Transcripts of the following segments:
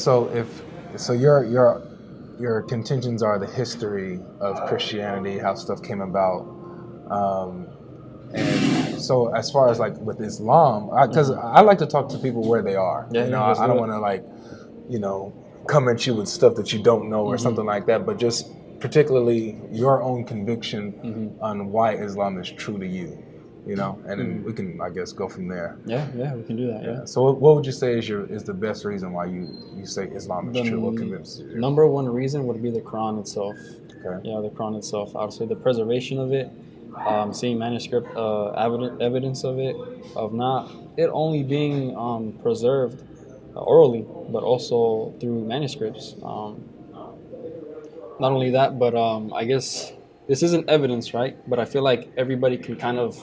So your contentions are the history of Christianity, how stuff came about, and so as far as like with Islam, because I like to talk to people where they are. Yeah, I don't want to like, come at you with stuff that you don't know or something like that, but just particularly your own conviction on why Islam is true to you. And then we can, I guess, go from there. Yeah, we can do that. Yeah. So, what would you say is the best reason why you say Islam is true? What convinces you? Number one reason would be the Quran itself. Okay. Yeah, the Quran itself. Obviously, the preservation of it, seeing manuscript evidence of it, of not it only being preserved orally, but also through manuscripts. Not only that, but I guess this isn't evidence, right? But I feel like everybody can kind of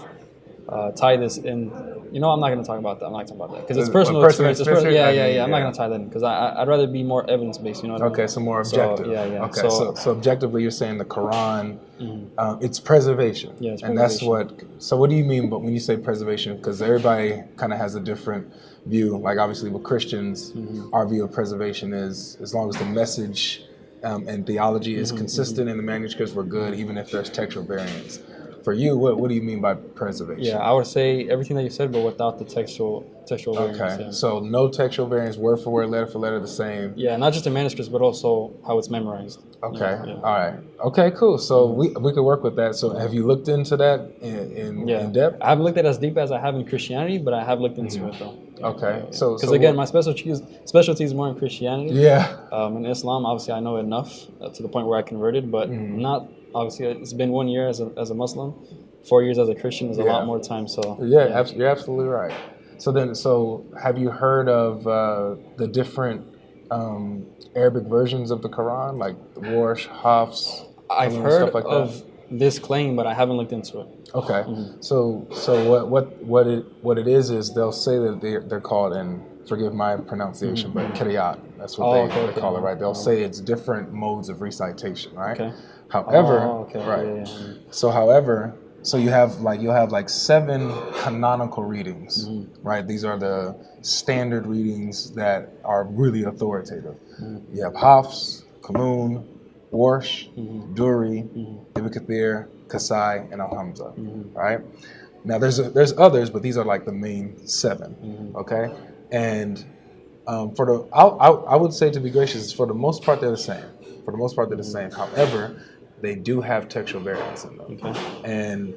tie this in. I'm not going to talk about that. I'm not talking about that because it's personal experience. Yeah. I'm not going to tie that in because I'd rather be more evidence based. You know what I mean? Okay, so more objective. So, yeah. Okay, so objectively, you're saying the Quran, it's preservation. Yeah, it's and preservation. that's what. So what do you mean? But when you say preservation, because everybody kind of has a different view. Like obviously with Christians, our view of preservation is as long as the message and theology is consistent in the manuscripts, we're good, even if there's textual variants. For you, what do you mean by preservation? Yeah, I would say everything that you said, but without the textual variants. Okay, Yeah. so no textual variants, word for word, letter for letter, the same. Yeah, not just the manuscripts, but also how it's memorized. Okay, Yeah. All right. Okay, cool. So we could work with that. So have you looked into that in depth? I haven't looked at it as deep as I have in Christianity, but I have looked into it though. Okay, because again, my specialty is more in Christianity. Yeah. In Islam, obviously, I know enough to the point where I converted, but not. Obviously, it's been 1 year as a Muslim, 4 years as a Christian is a lot more time. So you're absolutely right. So have you heard of the different Arabic versions of the Quran, like Warsh, Hafs? I've heard of this claim, but I haven't looked into it. Okay, so what it is they'll say that they're called, and forgive my pronunciation, but Qira'at. That's what they call it, right? They'll say it's different modes of recitation, right? Okay. However, right. So you'll have like 7 canonical readings, right? These are the standard readings that are really authoritative. You have Hafs, Qanun, Warsh, Duri, Ibn Kathir, Kasai, and Al-Hamza, right? Now there's others, but these are like the main 7, okay? And I would say, to be gracious, for the most part they're the same. However, they do have textual variants in them, and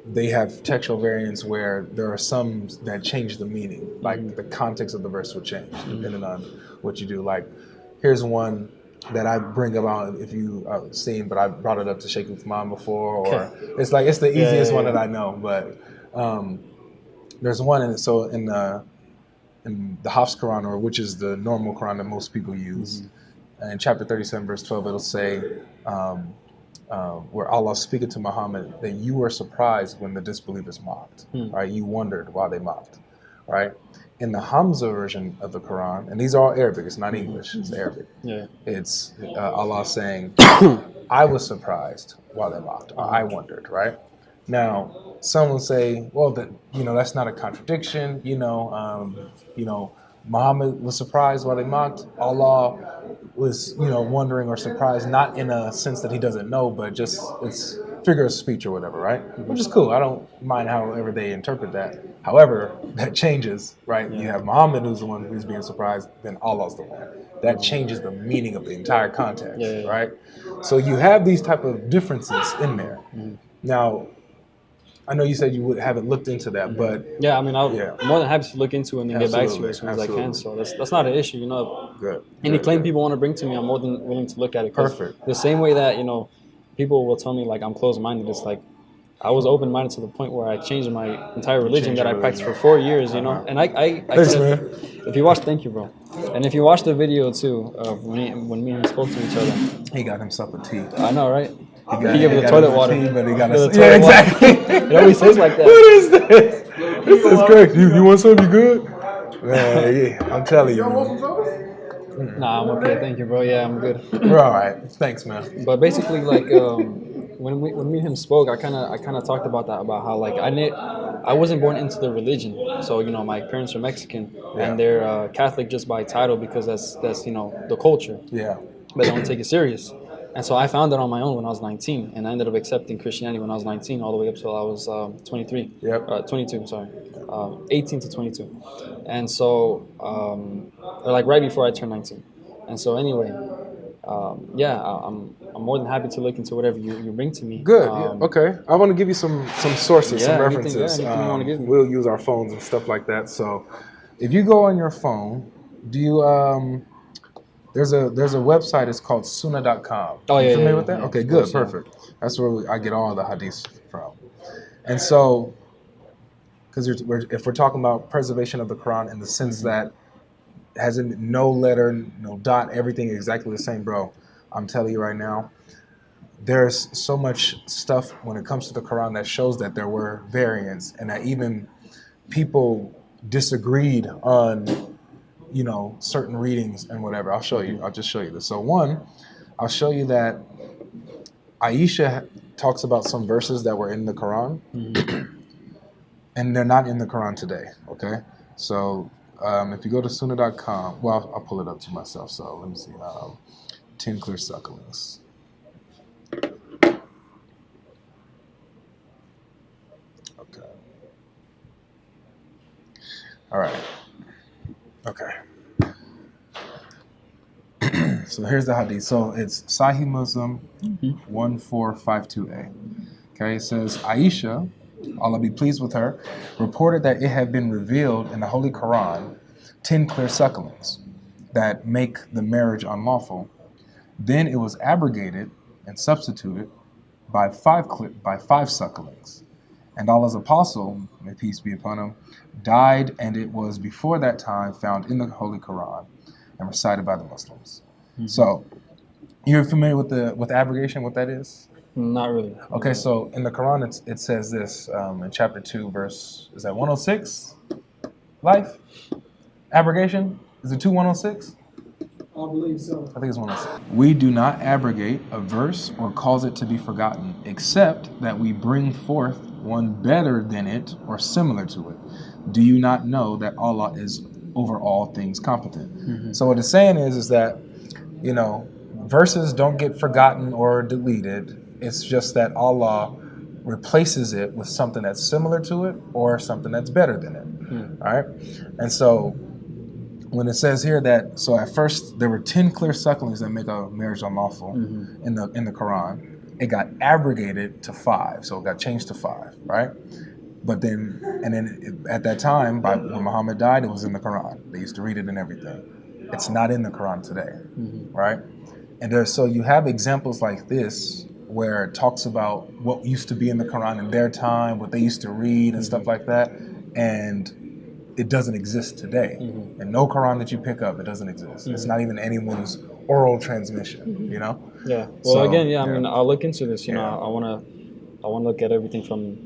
they have textual variants where there are some that change the meaning, like the context of the verse will change depending on what you do. Like, here's one that I bring about, if you seen, but I brought it up to Sheikh Uthman before, or it's the easiest one that I know. But there's one in the Hafs Quran, or which is the normal Quran that most people use, in chapter 37, verse 12, it'll say, where Allah speaking to Muhammad, that you were surprised when the disbelievers mocked, right? You wondered why they mocked, right? In the Hamza version of the Quran, and these are all Arabic, it's not English, it's Arabic. Yeah. It's Allah saying, I was surprised while they mocked, or I wondered, right? Now, some will say, well, that's not a contradiction, Muhammad was surprised while they mocked. Allah was, wondering or surprised, not in a sense that he doesn't know, but just it's figure of speech or whatever, right? Which is cool. I don't mind however they interpret that. However, that changes, right? You have Muhammad who's the one who's being surprised, then Allah's the one. That changes the meaning of the entire context, right? So you have these type of differences in there. Now, I know you said you haven't looked into that, but yeah, I mean, I'm more than happy to look into it and then get back to you as soon as I can. So that's not an issue, Good. Any claim people want to bring to me, I'm more than willing to look at it. Perfect. The same way that people will tell me like I'm closed-minded. It's like I was open-minded to the point where I changed my entire religion that I practiced for 4 years. And I Thanks, man. If you watch, thank you, bro. And if you watch the video too of when me and him spoke to each other, he got himself a tea. I know, right? He gave me the toilet water. But he got exactly. It always says like that. What is this? This is crazy. You want something? You good? Man, I'm telling you. Man. Nah, I'm okay. Thank you, bro. Yeah, I'm good. We're all right. Thanks, man. But basically, like when me and him spoke, I kind of talked about that, about how like I wasn't born into the religion. So my parents are Mexican and they're Catholic just by title because that's the culture. Yeah. But they don't take it serious. And so I found it on my own when I was 19, and I ended up accepting Christianity when I was 19, all the way up till I was 23. Yep. 22. Sorry, 18 to 22, and so or like right before I turned 19. And so anyway, I'm more than happy to look into whatever you bring to me. Good. Yeah. Okay. I want to give you some sources, some references. Anything you want to give me. We'll use our phones and stuff like that. So, if you go on your phone, do you there's a website. It's called Sunnah.com. Oh, yeah, you familiar yeah, with that? yeah, Okay, of good, course, yeah. perfect. That's where I get all the hadiths from. And so, because if we're talking about preservation of the Quran in the sense that has no letter, no dot, everything exactly the same, bro, I'm telling you right now, there's so much stuff when it comes to the Quran that shows that there were variants and that even people disagreed on certain readings and whatever. I'll show you. I'll just show you this. So one, I'll show you that Aisha talks about some verses that were in the Quran, and they're not in the Quran today. Okay, so if you go to Sunnah.com, well, I'll pull it up to myself. So let me see. 10 clear sucklings. Okay. All right. Okay. So here's the hadith. So it's Sahih Muslim 1452a. Okay, it says Aisha, Allah be pleased with her, reported that it had been revealed in the Holy Quran 10 clear sucklings that make the marriage unlawful. Then it was abrogated and substituted by five sucklings. And Allah's apostle, may peace be upon him, died, and it was before that time found in the Holy Quran and recited by the Muslims. So, you're familiar with abrogation, what that is? Not really. Okay, so in the Quran, it says this in chapter 2, verse, is that 106? Life? Abrogation? Is it 2106? I believe so. I think it's 106. We do not abrogate a verse or cause it to be forgotten, except that we bring forth one better than it or similar to it. Do you not know that Allah is over all things competent? So what it's saying is that verses don't get forgotten or deleted. It's just that Allah replaces it with something that's similar to it or something that's better than it. All right? And so when it says here that, so at first there were 10 clear sucklings that make a marriage unlawful in the Quran, it got abrogated to 5. So it got changed to 5, right? But then at that time, when Muhammad died, it was in the Quran. They used to read it and everything. It's not in the Quran today, right? And so you have examples like this where it talks about what used to be in the Quran in their time, what they used to read and stuff like that, and it doesn't exist today. And no Quran that you pick up, it doesn't exist. It's not even anyone's oral transmission, Yeah. Well, So, again, I mean, I'll look into this. I wanna look at everything from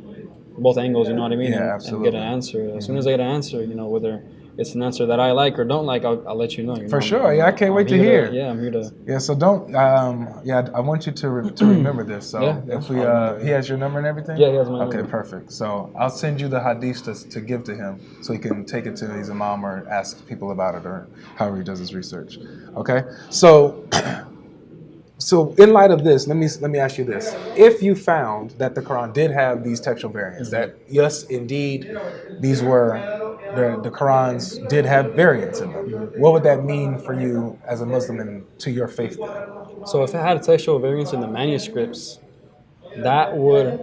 both angles. You know what I mean? Yeah, and absolutely. get an answer. As soon as I get an answer, whether it's an answer that I like or don't like, I'll let you know. For sure. Yeah, I can't wait to hear. I'm here to. Yeah, so don't. I want you to remember this. So if we, he has your number and everything. Yeah, he has my number. Okay, perfect. So I'll send you the hadith to give to him, so he can take it to his imam or ask people about it, or however he does his research. Okay. So in light of this, let me ask you this: if you found that the Quran did have these textual variants, that yes, indeed, these were the Qurans did have variants in them, what would that mean for you as a Muslim and to your faith then? So if it had textual variants in the manuscripts, that would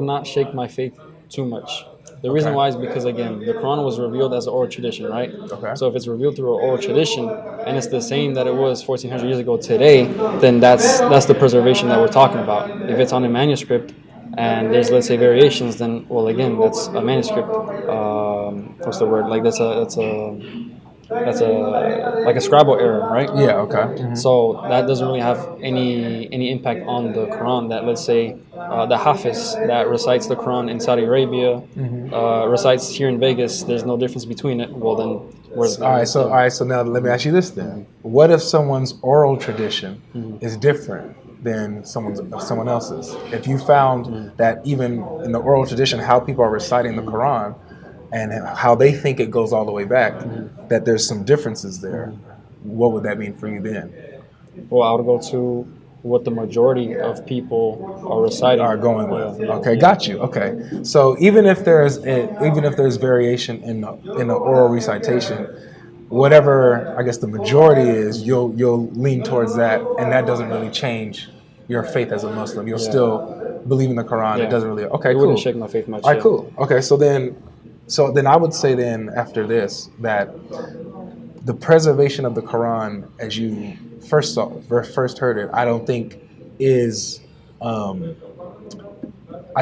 not shake my faith too much. The reason why is because, again, the Quran was revealed as an oral tradition, right? Okay. So if it's revealed through an oral tradition and it's the same that it was 1,400 years ago today, then that's the preservation that we're talking about. If it's on a manuscript and there's, let's say, variations, then, well, again, that's a manuscript. What's the word? Like, that's a that's a Scrabble error, right? Yeah. Okay. So that doesn't really have any impact on the Quran. That, let's say, the Hafiz that recites the Quran in Saudi Arabia recites here in Vegas. There's no difference between it. Well, then where's All right. So all right. So now let me ask you this then: what if someone's oral tradition is different than someone else's? If you found that even in the oral tradition, how people are reciting the Quran and how they think it goes all the way back, that there's some differences there, what would that mean for you then? Well, I would go to what the majority of people are reciting. Are going with. Okay, got you. Okay, so even if there's variation in the oral recitation, whatever I guess the majority is, you'll lean towards that, and that doesn't really change your faith as a Muslim. You'll still believe in the Quran. Yeah. It doesn't really. Okay, It cool. wouldn't shake my faith much. All right, cool. Okay, so then I would say then after this that the preservation of the Quran, as you first heard it, I don't think is, I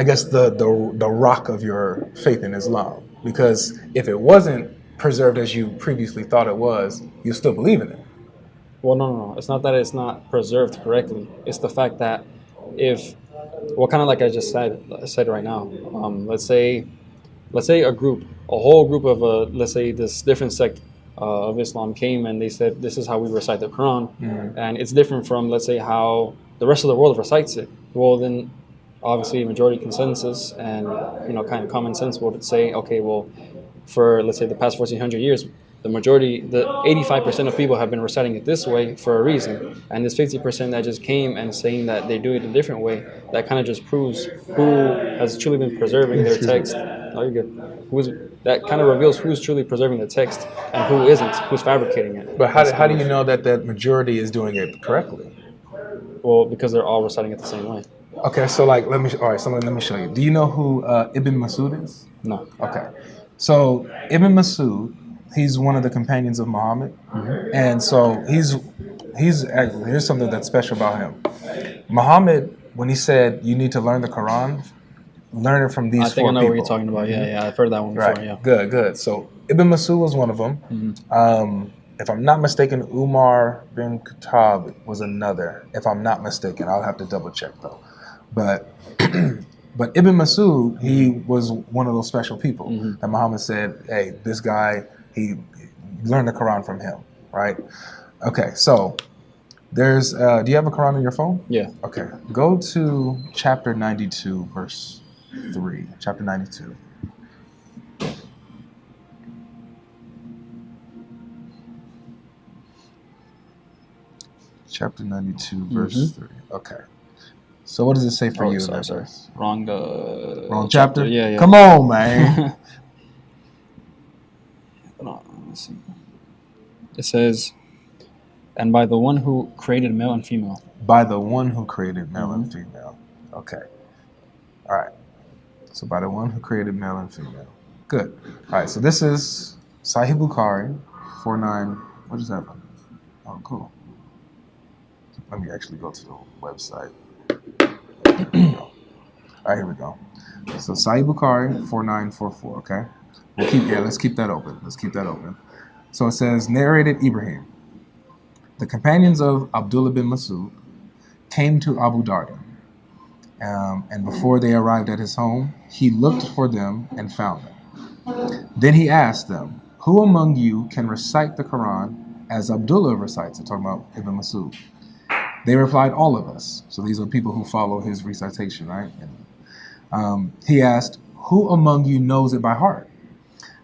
guess the rock of your faith in Islam. Because if it wasn't preserved as you previously thought it was, you still believe in it. Well, no. It's not that it's not preserved correctly. It's the fact that kind of like I just said right now. Let's say a whole group of let's say this different sect of Islam came and they said this is how we recite the Quran, and it's different from, let's say, how the rest of the world recites it. Well, then obviously majority consensus and kind of common sense would say, okay, well, for, let's say, the past 1400 years, the 85% of people have been reciting it this way for a reason, and this 50% that just came and saying that they do it a different way, that kind of just proves who has truly been preserving their text. Oh, you're good. That kind of reveals who's truly preserving the text and who isn't, who's fabricating it. But how do you know that majority is doing it correctly? Well, because they're all reciting it the same way. Okay, so let me show you. Do you know who Ibn Masud is? No. Okay, so Ibn Masud, he's one of the companions of Muhammad, and so here's something that's special about him. Muhammad, when he said you need to learn the Quran, learn it from these 4 people. I think I know what you're talking about. Yeah, I've heard that one before. Right. Yeah. Good. So Ibn Masud was one of them. If I'm not mistaken, Umar bin Khattab was another. If I'm not mistaken, I'll have to double check though. But Ibn Masud, he was one of those special people that Muhammad said, hey, this guy, he learned the Quran from him, right? Okay, so there's, do you have a Quran on your phone? Yeah. Okay, go to chapter 92, verse 3. Chapter 92. Chapter 92, verse 3. Okay. So what does it say for you? Sorry. Wrong chapter? Yeah. Come on, man. Let's see. It says, and by the one who created male and female. By the one who created male and female. Okay. All right. So by the one who created male and female. Good. All right. So this is Sahih Bukhari 49. What is that? Oh, cool. Let me actually go to the website. All right, here we go. So Sahih Bukhari 4944. Okay. Let's keep that open. So it says, narrated Ibrahim. The companions of Abdullah bin Masud came to Abu Darda, and before they arrived at his home, he looked for them and found them. Then he asked them, who among you can recite the Quran as Abdullah recites it? Talking about Ibn Masud. They replied, all of us. So these are people who follow his recitation, right? And, he asked, who among you knows it by heart?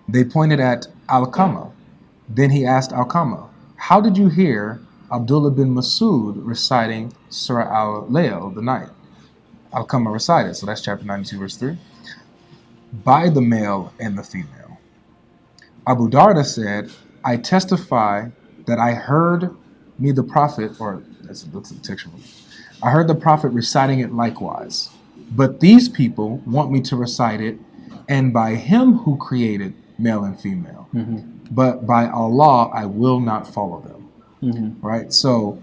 They pointed at Al-Qama. Then he asked Al-Qama, how did you hear Abdullah bin Masud reciting Surah Al-Layl, the night? Al-Qama recited, so that's chapter 92, verse 3. By the male and the female. Abu Darda said, I testify that I heard me the Prophet, or that's a textual. I heard the Prophet reciting it likewise. But these people want me to recite it, and by him who created male and female. But by Allah, I will not follow them. Right? So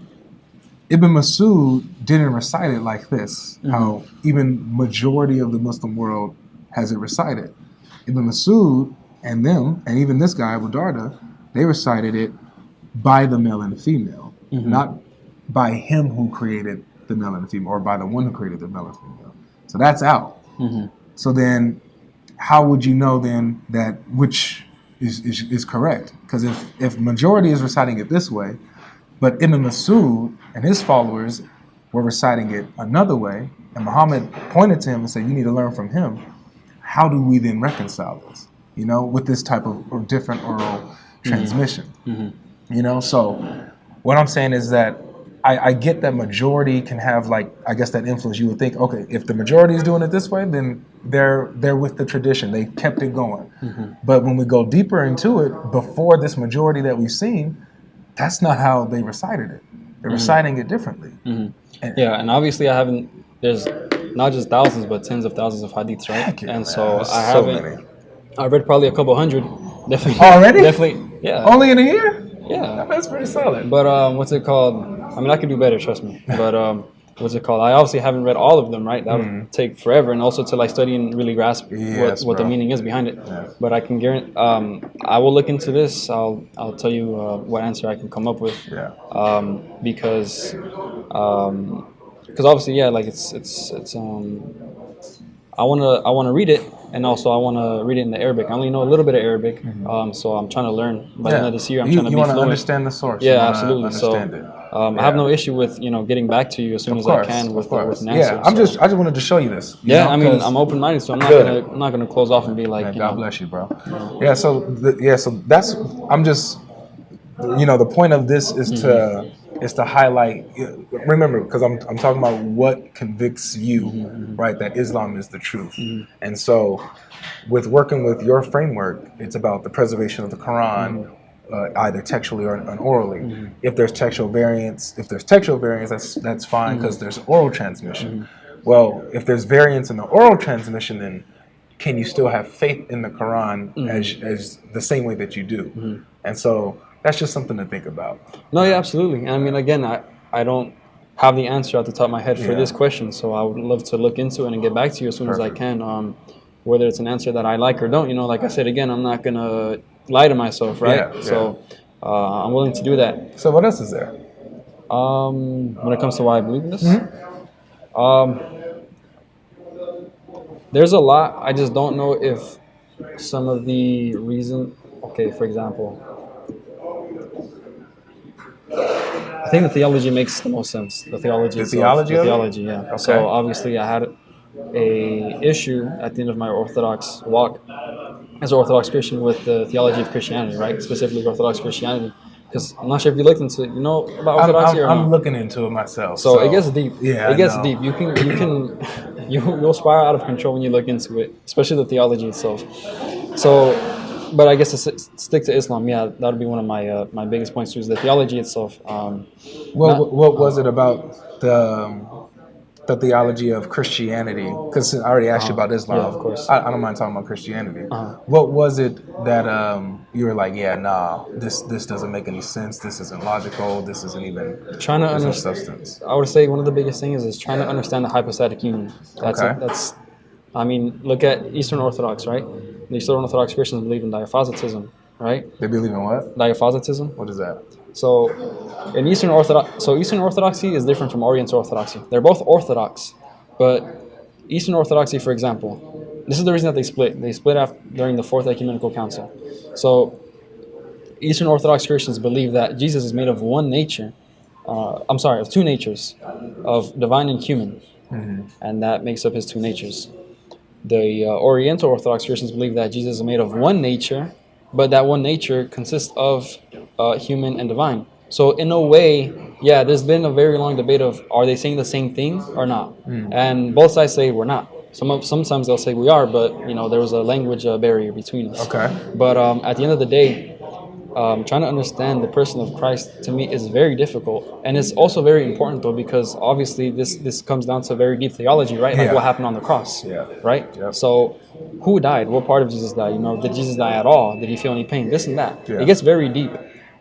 Ibn Masud didn't recite it like this, how even majority of the Muslim world has it recited. Ibn Masud and them, and even this guy, Abu Darda, they recited it by the male and the female, not by him who created the male and the female, or by the one who created the male and female. So that's out. So then, how would you know then that which is correct? Because if majority is reciting it this way, but Ibn Masud and his followers were reciting it another way, and Muhammad pointed to him and said, "You need to learn from him." How do we then reconcile this? With this type of different oral transmission. So what I'm saying is that I get that majority can have that influence. You would think, okay, if the majority is doing it this way, then they're with the tradition. They kept it going. But when we go deeper into it, before this majority that we've seen, that's not how they recited it. They're reciting it differently. And obviously there's not just thousands, but tens of thousands of hadiths, right? Yeah, and so I've read probably a couple hundred. Definitely. Already? Definitely, yeah. Only in a year? Yeah. That's pretty solid. But what's it called? I mean, I could do better, trust me. But what's it called? I obviously haven't read all of them, right? That would take forever, and also to study and really grasp what the meaning is behind it. Yeah. But I can guarantee, I will look into this. I'll tell you what answer I can come up with. Yeah. Because obviously, it's I wanna read it, and also I wanna read it in the Arabic. I only know a little bit of Arabic, so I'm trying to learn. By the end of this year, I'm trying to be fluent. You want to understand the source. Yeah, absolutely. I have no issue with getting back to you as soon as I can with an answer. Yeah, I just wanted to show you this. I mean, I'm open-minded, so I'm not gonna close off and be like, God bless you, bro. Yeah, so that's I'm just the point of this is to highlight. Remember, because I'm talking about what convicts you, right? That Islam is the truth, and so with working with your framework, it's about the preservation of the Quran, either textually or orally. If there's textual variance, that's fine because there's oral transmission. Well, if there's variance in the oral transmission, then can you still have faith in the Quran as the same way that you do? And so that's just something to think about. No, yeah, absolutely. I mean, again, I don't have the answer at the top of my head for this question, so I would love to look into it and get back to you as soon as I can. Whether it's an answer that I like or don't, like I said, again, I'm not gonna lie to myself, right? Yeah. So I'm willing to do that. So what else is there? When it comes to why I believe in this, there's a lot. I just don't know if some of the reason. Okay, for example, I think the theology makes the most sense. The theology. Yeah. Okay. So obviously, I had a issue at the end of my Orthodox walk as an Orthodox Christian with the theology of Christianity, right? Specifically Orthodox Christianity. Because I'm not sure if you looked into it. You know about Orthodoxy or not? I'm looking into it myself. So it gets deep. Yeah, it gets deep. You'll spiral out of control when you look into it, especially the theology itself. So, but I guess to stick to Islam, that would be one of my biggest points too, is the theology itself. What was it about the theology of Christianity? Because I already asked you about Islam. Yeah, of course. I don't mind talking about Christianity. What was it that you were like, this doesn't make any sense. This isn't logical. This isn't even trying to understand substance. I would say one of the biggest things is trying to understand the hypostatic union. I mean, look at Eastern Orthodox, right? The Eastern Orthodox Christians believe in diaphysitism, right? They believe in what? Diaphysitism. What is that? So, in Eastern Orthodoxy is different from Oriental Orthodoxy. They're both Orthodox, but Eastern Orthodoxy, for example, this is the reason that they split. They split during the Fourth Ecumenical Council. So, Eastern Orthodox Christians believe that Jesus is made of one nature. Of two natures, of divine and human, and that makes up his two natures. The Oriental Orthodox Christians believe that Jesus is made of one nature, but that one nature consists of human and divine. So in a way, there's been a very long debate of are they saying the same thing or not? And both sides say we're not. Sometimes they'll say we are, but there was a language barrier between us. Okay. But at the end of the day, trying to understand the person of Christ to me is very difficult, and it's also very important though, because obviously this comes down to very deep theology, right? Like what happened on the cross, right? Yep. So who died? What part of Jesus died? Did Jesus die at all? Did he feel any pain? This and that. It gets very deep.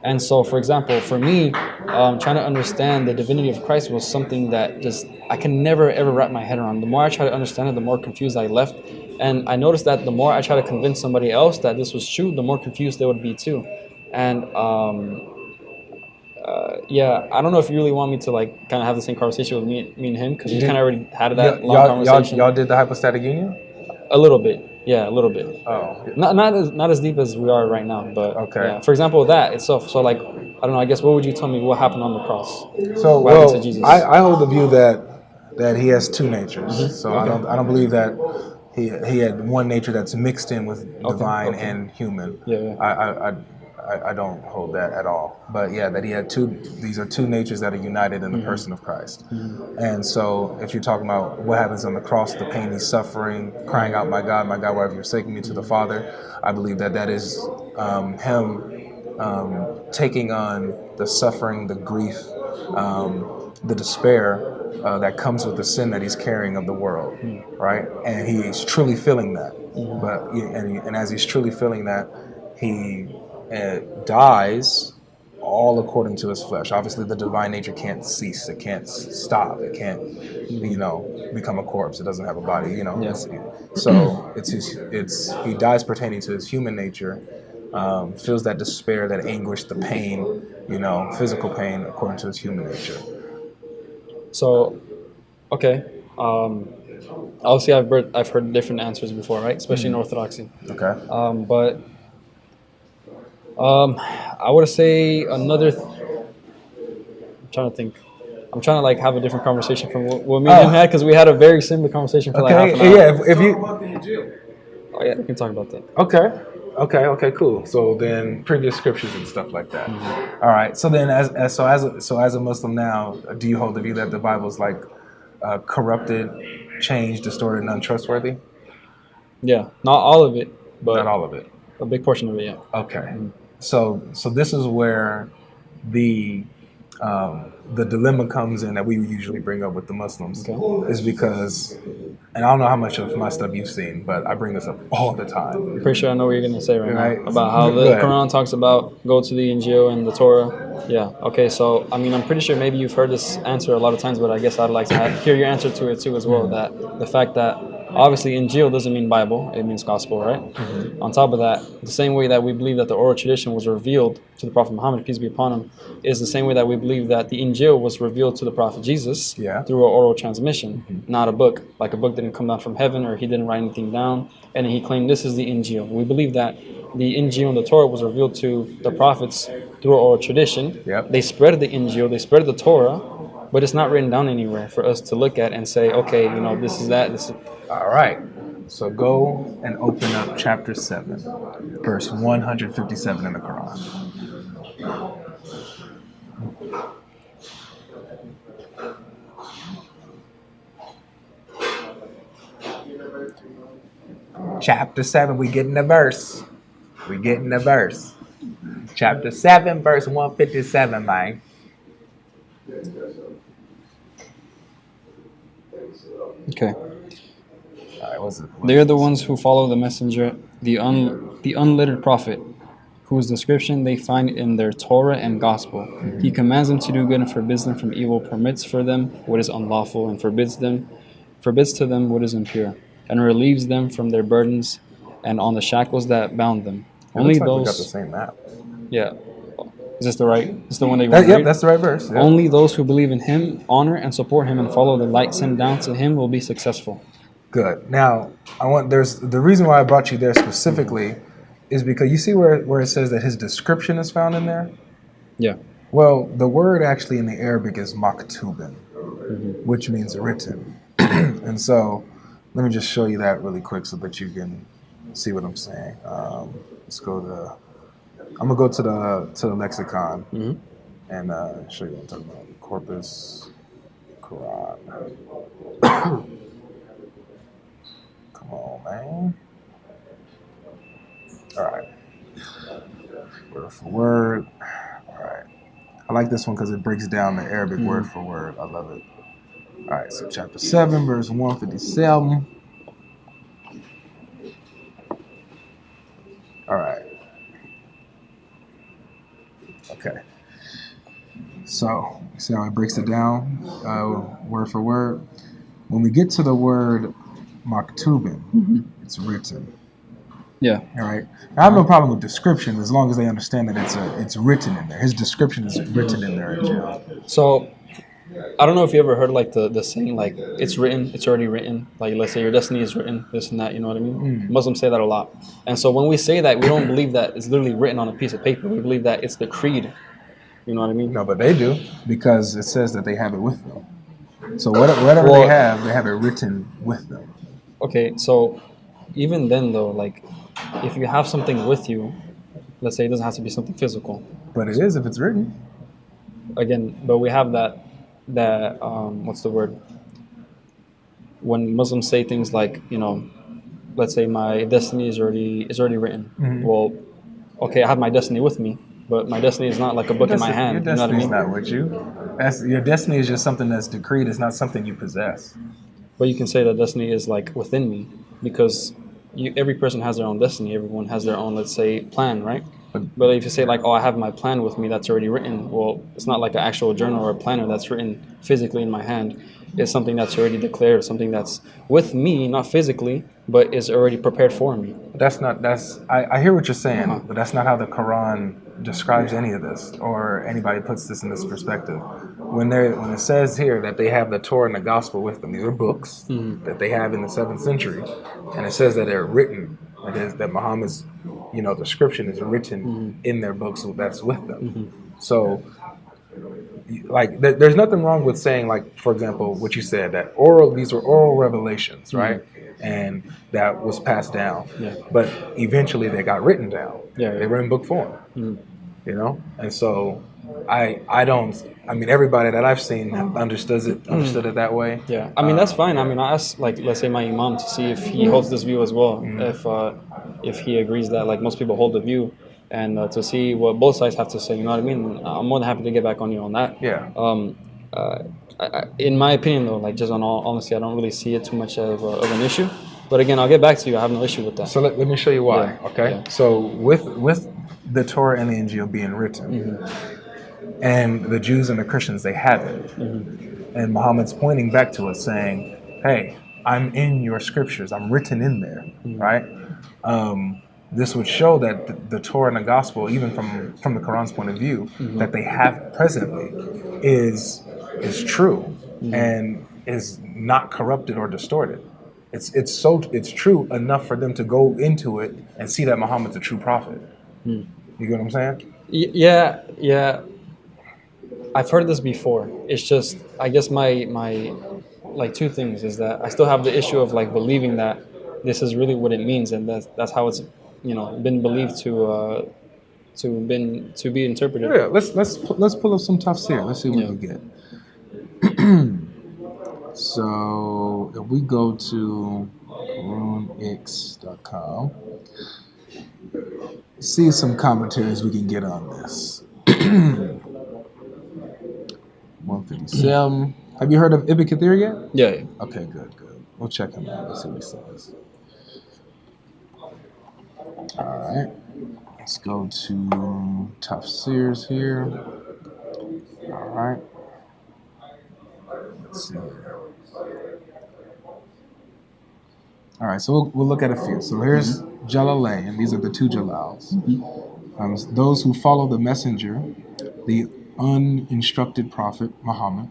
And so, for example, for me, trying to understand the divinity of Christ was something that just I can never ever wrap my head around. The more I try to understand it, the more confused I left. And I noticed that the more I try to convince somebody else that this was true, the more confused they would be too. And yeah, I don't know if you really want me to like kind of have the same conversation with me and him, because we kind of already had that long conversation. Y'all did the hypostatic union? A little bit, yeah, a little bit. Oh, Not as deep as we are right now, but okay. Yeah. For example, that itself. So like, I don't know. I guess what would you tell me what happened on the cross? So What happened to Jesus? I hold the view that he has two natures. So Okay. I don't believe that he had one nature that's mixed in with divine and human. Yeah. I don't hold that at all. But yeah, that he had these are two natures that are united in the person of Christ. And so if you're talking about what happens on the cross, the pain he's suffering, crying out, my God, why have you forsaken me, to the Father, I believe that is him taking on the suffering, the grief, the despair that comes with the sin that he's carrying of the world, right? And he's truly feeling that. But and as he's truly feeling that, he dies all according to his flesh. Obviously, the divine nature can't cease. It can't stop. It can't, become a corpse. It doesn't have a body. So he dies pertaining to his human nature. Feels that despair, that anguish, the pain, physical pain according to his human nature. So, okay. Obviously, I've heard different answers before, right? Especially in Orthodoxy. Okay. But I would say another. I'm trying to think. I'm trying to like have a different conversation from what me and him had, because we had a very similar conversation for like half an hour. Yeah. If you. Oh yeah, we can talk about that. Okay, cool. So then previous scriptures and stuff like that. All right. So then as a Muslim now, do you hold the view that the Bible is like corrupted, changed, distorted, and untrustworthy? Yeah, not all of it, but not all of it. A big portion of it, yeah. Okay. So this is where the dilemma comes in that we usually bring up with the Muslims, is because, and I don't know how much of my stuff you've seen, but I bring this up all the time. I'm pretty sure I know what you're going to say right now about how the Quran talks about go to the Injil and the Torah. Yeah. Okay. So I mean, I'm pretty sure maybe you've heard this answer a lot of times, but I guess I'd like to hear your answer to it too as well. That the fact that obviously Injil doesn't mean Bible, it means gospel, right? On top of that, the same way that we believe that the oral tradition was revealed to the Prophet Muhammad, peace be upon him, is the same way that we believe that the Injil was revealed to the Prophet Jesus through an oral transmission, not a book. Like a book didn't come down from heaven, or he didn't write anything down, and he claimed this is the Injil. We believe that the Injil and the Torah was revealed to the prophets through an oral tradition. They spread the Injil, they spread the Torah, but it's not written down anywhere for us to look at and say, okay, this is that. This is. All right. So go and open up chapter 7, verse 157 in the Quran. Chapter 7, we getting the verse. Chapter 7, verse 157, man. Okay. All right, they are the ones who follow the messenger, the unlettered prophet, whose description they find in their Torah and Gospel. He commands them to do good and forbids them from evil, permits for them what is unlawful, and forbids to them what is impure, and relieves them from their burdens and on the shackles that bound them. Only those. We got the same map. Yeah. Is this the right? Is the one that you want to read? That's the right verse. Yep. Only those who believe in Him, honor and support Him, and follow the light sent down to Him will be successful. Good. Now, there's the reason why I brought you there specifically is because you see where it says that his description is found in there? Yeah. Well, the word actually in the Arabic is maktubin, which means written. And so let me just show you that really quick so that you can see what I'm saying. Let's go to, I'm gonna go to the lexicon and show you what I'm talking about. Corpus Quran. Come on, man. All right. Word for word. All right. I like this one because it breaks down the Arabic word for word. I love it. All right. So chapter 7, verse 157. All right. Okay. So see how it breaks it down word for word? When we get to the word maktubin, it's written. Yeah. All right. I have no problem with description as long as they understand that it's written in there. His description is written in there in jail. So I don't know if you ever heard like the saying like it's written, it's already written. Like let's say your destiny is written, this and that. You know what I mean? Muslims say that a lot, and so when we say that, we don't believe that it's literally written on a piece of paper. We believe that it's the creed. You know what I mean? No, but they do because it says that they have it with them. So whatever they have it written with them. Okay, so even then though, like if you have something with you, let's say it doesn't have to be something physical. But it is if it's written. Again, but we have that what's the word? When Muslims say things like, let's say my destiny is already written. Mm-hmm. Well, okay, I have my destiny with me, but my destiny is not like a book in my hand. Your destiny is not with you. Your destiny is just something that's decreed. It's not something you possess. But you can say that destiny is like within me because every person has their own destiny. Everyone has their own, let's say, plan, right? But if you say like, oh, I have my plan with me that's already written, well, it's not like an actual journal or a planner that's written physically in my hand. It's something that's already declared, something that's with me, not physically, but is already prepared for me. I hear what you're saying, but that's not how the Quran describes any of this or anybody puts this in this perspective. When it says here that they have the Torah and the Gospel with them, these are books that they have in the 7th century, and it says that they're written, that Muhammad's description is written in their books that's with them. So like there's nothing wrong with saying, like, for example, what you said, that these were oral revelations, right? And that was passed down, but eventually they got written down. They were in book form, and so I mean everybody that I've seen understood it that way. I mean that's fine. I mean I asked, like, let's say my imam to see if he holds this view as well, if he agrees that like most people hold the view, and to see what both sides have to say. You know what I mean? I'm more than happy to get back on you on that. In my opinion, though, like just on all honesty, I don't really see it too much of an issue. But again, I'll get back to you. I have no issue with that. So let me show you why. Okay. So with the Torah and the Injil being written, and the Jews and the Christians, they have it, and Muhammad's pointing back to us saying, "Hey, I'm in your scriptures. I'm written in there." Right. This would show that the Torah and the Gospel, even from the Quran's point of view, that they have presently is true and is not corrupted or distorted. It's true enough for them to go into it and see that Muhammad's a true prophet. You get what I'm saying? Yeah. I've heard this before. It's just, I guess my like two things is that I still have the issue of like believing that this is really what it means, and that's how it's been believed to be interpreted. Yeah, let's pull up some tafsir. Let's see what we get. So if we go to QuranX.com, see some commentaries we can get on this. 157. Have you heard of Ibn Kathir yet? Yeah. Okay, good. We'll check him out. Let's see what he says. All right. Let's go to tafsirs here. All right. Let's see. All right, so we'll look at a few. So here's Jalalain, and these are the two Jalals. Those who follow the messenger, the uninstructed prophet Muhammad,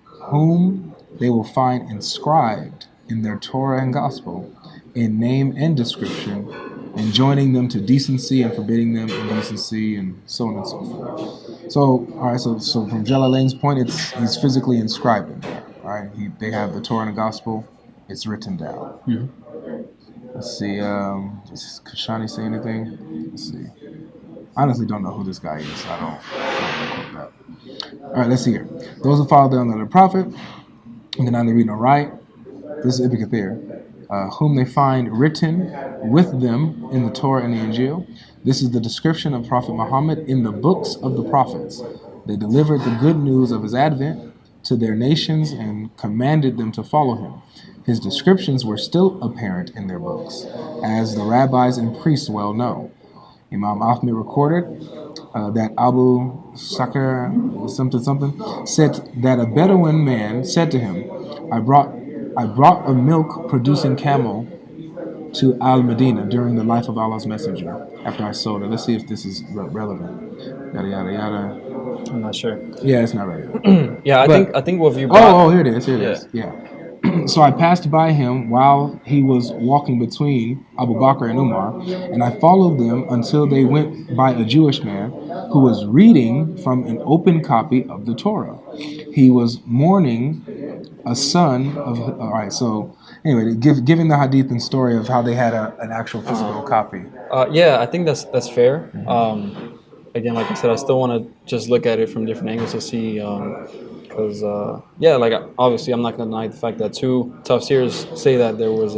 whom they will find inscribed in their Torah and Gospel, in name and description, and joining them to decency and forbidding them indecency, and so on and so forth. So, all right, so from Jalalain's point, he's physically inscribed in there. All right, they have the Torah and the Gospel. It's written down. Let's see. Does Kashani say anything? Let's see. I honestly don't know who this guy is. So I don't know that. All right, let's see here. Those who follow the unlettered prophet and can neither read nor write. This is Ibn Kathir. Whom they find written with them in the Torah and the Injil. This is the description of Prophet Muhammad in the books of the prophets. They delivered the good news of his advent to their nations and commanded them to follow him. His descriptions were still apparent in their books, as the rabbis and priests well know. Imam Ahmed recorded that Abu Sakr something said that a Bedouin man said to him, I brought a milk producing camel to Al-Medina during the life of Allah's Messenger after I sold it. Let's see if this is relevant. Yada, yada, yada. I'm not sure. Yeah, it's not relevant. Yeah, I think what you brought... Oh, here it is. Here it is. Yeah. So I passed by him while he was walking between Abu Bakr and Umar, and I followed them until they went by a Jewish man who was reading from an open copy of the Torah. He was mourning a son of... All right, so anyway, giving the hadith and story of how they had an actual physical copy. Yeah, I think that's fair. Again, like I said, I still want to just look at it from different angles to see... Because, like, obviously, I'm not going to deny the fact that two tafsirs say that there was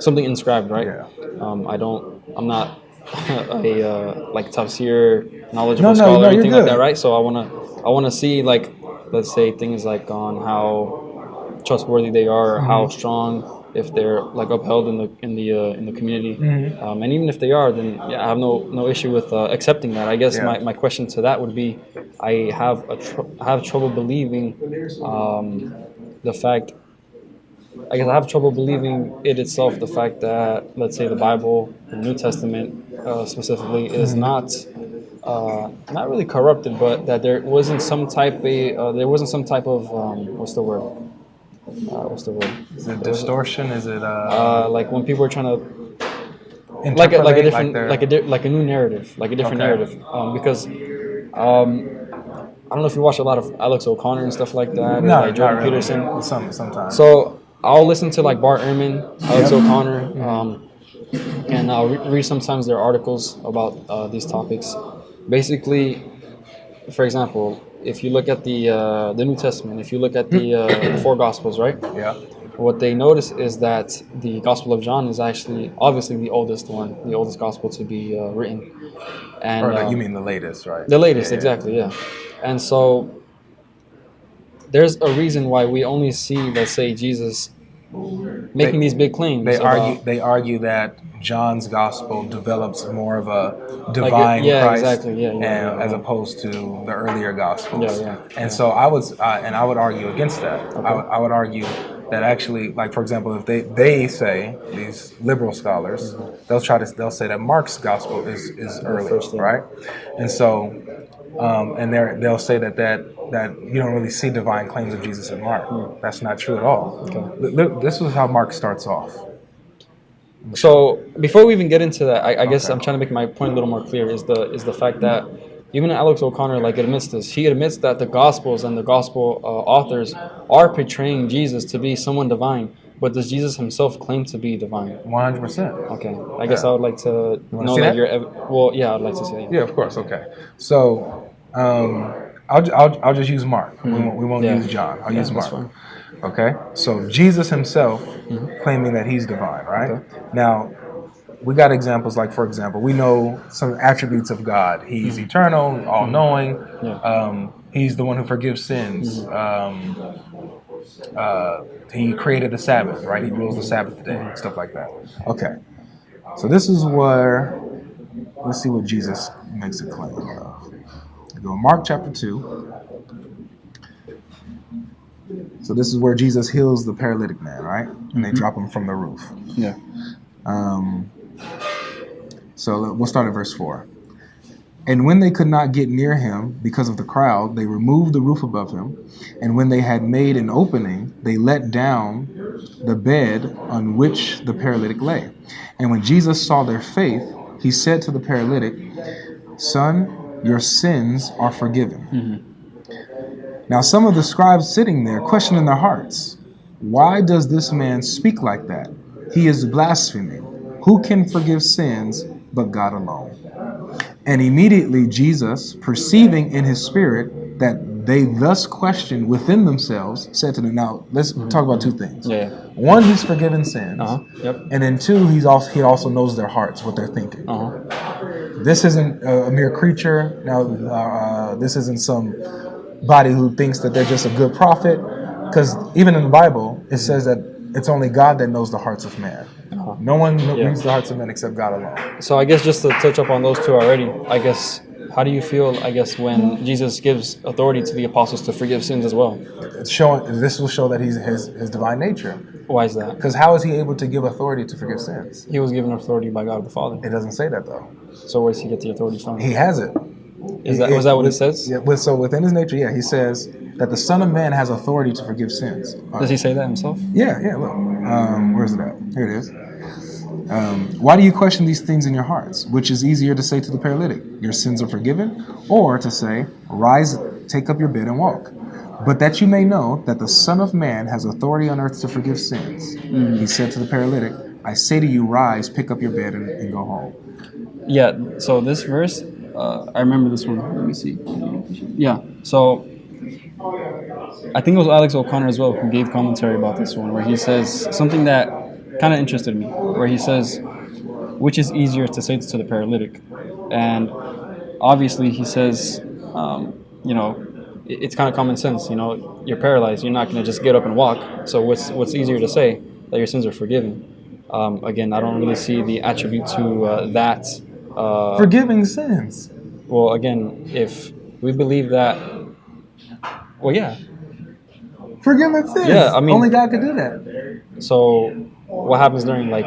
something inscribed, right? Yeah. I'm not a tafsir knowledgeable scholar or anything like that, right? So I want to see, like, let's say things like on how trustworthy they are, how strong, if they're like upheld in the community, and even if they are, then I have no issue with accepting that. I guess my question to that would be, I have trouble believing the fact. I guess I have trouble believing it itself. The fact that, let's say, the Bible, the New Testament specifically, is not really corrupted, but that there wasn't some type of what's the word? Is it distortion? Is it like when people are trying to like a new narrative, like a different narrative? Because I don't know if you watch a lot of Alex O'Connor and stuff like that, or like Jordan Peterson. Sometimes. So I'll listen to like Bart Ehrman, Alex O'Connor, and I'll read sometimes their articles about these topics. Basically, for example, if you look at the New Testament, if you look at the four Gospels, right? Yeah. What they notice is that the Gospel of John is actually obviously the oldest Gospel to be written. And or you mean the latest, right? The latest, exactly, yeah. And so there's a reason why we only see, let's say, Jesus making these big claims. They argue that John's gospel develops more of a divine Christ, exactly, as opposed to the earlier gospels. So I would argue against that. Okay. I would argue that actually, like for example, if they say, these liberal scholars, they'll say that Mark's gospel is early, right? And so they'll say that you don't really see divine claims of Jesus in Mark. That's not true at all. Okay. This is how Mark starts off. So before we even get into that, I guess I'm trying to make my point a little more clear. Is the fact that even Alex O'Connor admits this. He admits that the Gospels and the Gospel authors are portraying Jesus to be someone divine. But does Jesus himself claim to be divine? 100%. Okay. I guess I would like to know that you're... Well, yeah, I'd like to see that. Yeah, of course. Okay. So I'll just use Mark. We won't use John. I'll use Mark. That's fine. Okay. So Jesus himself claiming that he's divine, right? Okay. Now, we got examples like, for example, we know some attributes of God. He's eternal, all-knowing. He's the one who forgives sins. He created the Sabbath, right? He rules the Sabbath day, stuff like that. Okay. So this is where, let's see what Jesus makes a claim of. Go Mark chapter 2. So this is where Jesus heals the paralytic man, right? And they drop him from the roof. Yeah. So we'll start at verse 4. And when they could not get near him because of the crowd, they removed the roof above him. And when they had made an opening, they let down the bed on which the paralytic lay. And when Jesus saw their faith, he said to the paralytic, "Son, your sins are forgiven." Now some of the scribes sitting there questioned in their hearts, "Why does this man speak like that? He is blaspheming. Who can forgive sins but God alone?" And immediately Jesus, perceiving in his spirit that they thus questioned within themselves, said to them, now let's talk about two things. One, he's forgiven sins. And then two, he also knows their hearts, what they're thinking. This isn't a mere creature. Now, this isn't somebody who thinks that they're just a good prophet. Because even in the Bible, it says that it's only God that knows the hearts of man. No one reads the hearts of men except God alone. So I guess just to touch up on those two already, I guess how do you feel, I guess, when Jesus gives authority to the apostles to forgive sins as well? It's showing. This will show that he's his divine nature. Why is that? Because how is he able to give authority to forgive sins? He was given authority by God the Father. It doesn't say that though. So where does he get the authority from? He has it. Was that what he says? Yeah. So within his nature, yeah, he says that the Son of Man has authority to forgive sins. Does he say that himself? Yeah. Look, where's it at? Here it is. Why do you question these things in your hearts? Which is easier to say to the paralytic, your sins are forgiven, or to say, rise, take up your bed and walk? But that you may know that the Son of Man has authority on earth to forgive sins. He said to the paralytic, I say to you, rise, pick up your bed and go home. Yeah, so this verse, I remember this one. Let me see. Yeah, so I think it was Alex O'Connor as well who gave commentary about this one, where he says something that kind of interested me, where he says, which is easier to say to the paralytic? And obviously he says, it's kind of common sense. You're paralyzed. You're not going to just get up and walk. So what's easier to say? That your sins are forgiven. Again, I don't really see the attribute to that. Forgiving sins. Well, again, if we believe that, well, yeah. Forgiving sins. Yeah, I mean, only God could do that. So what happens during the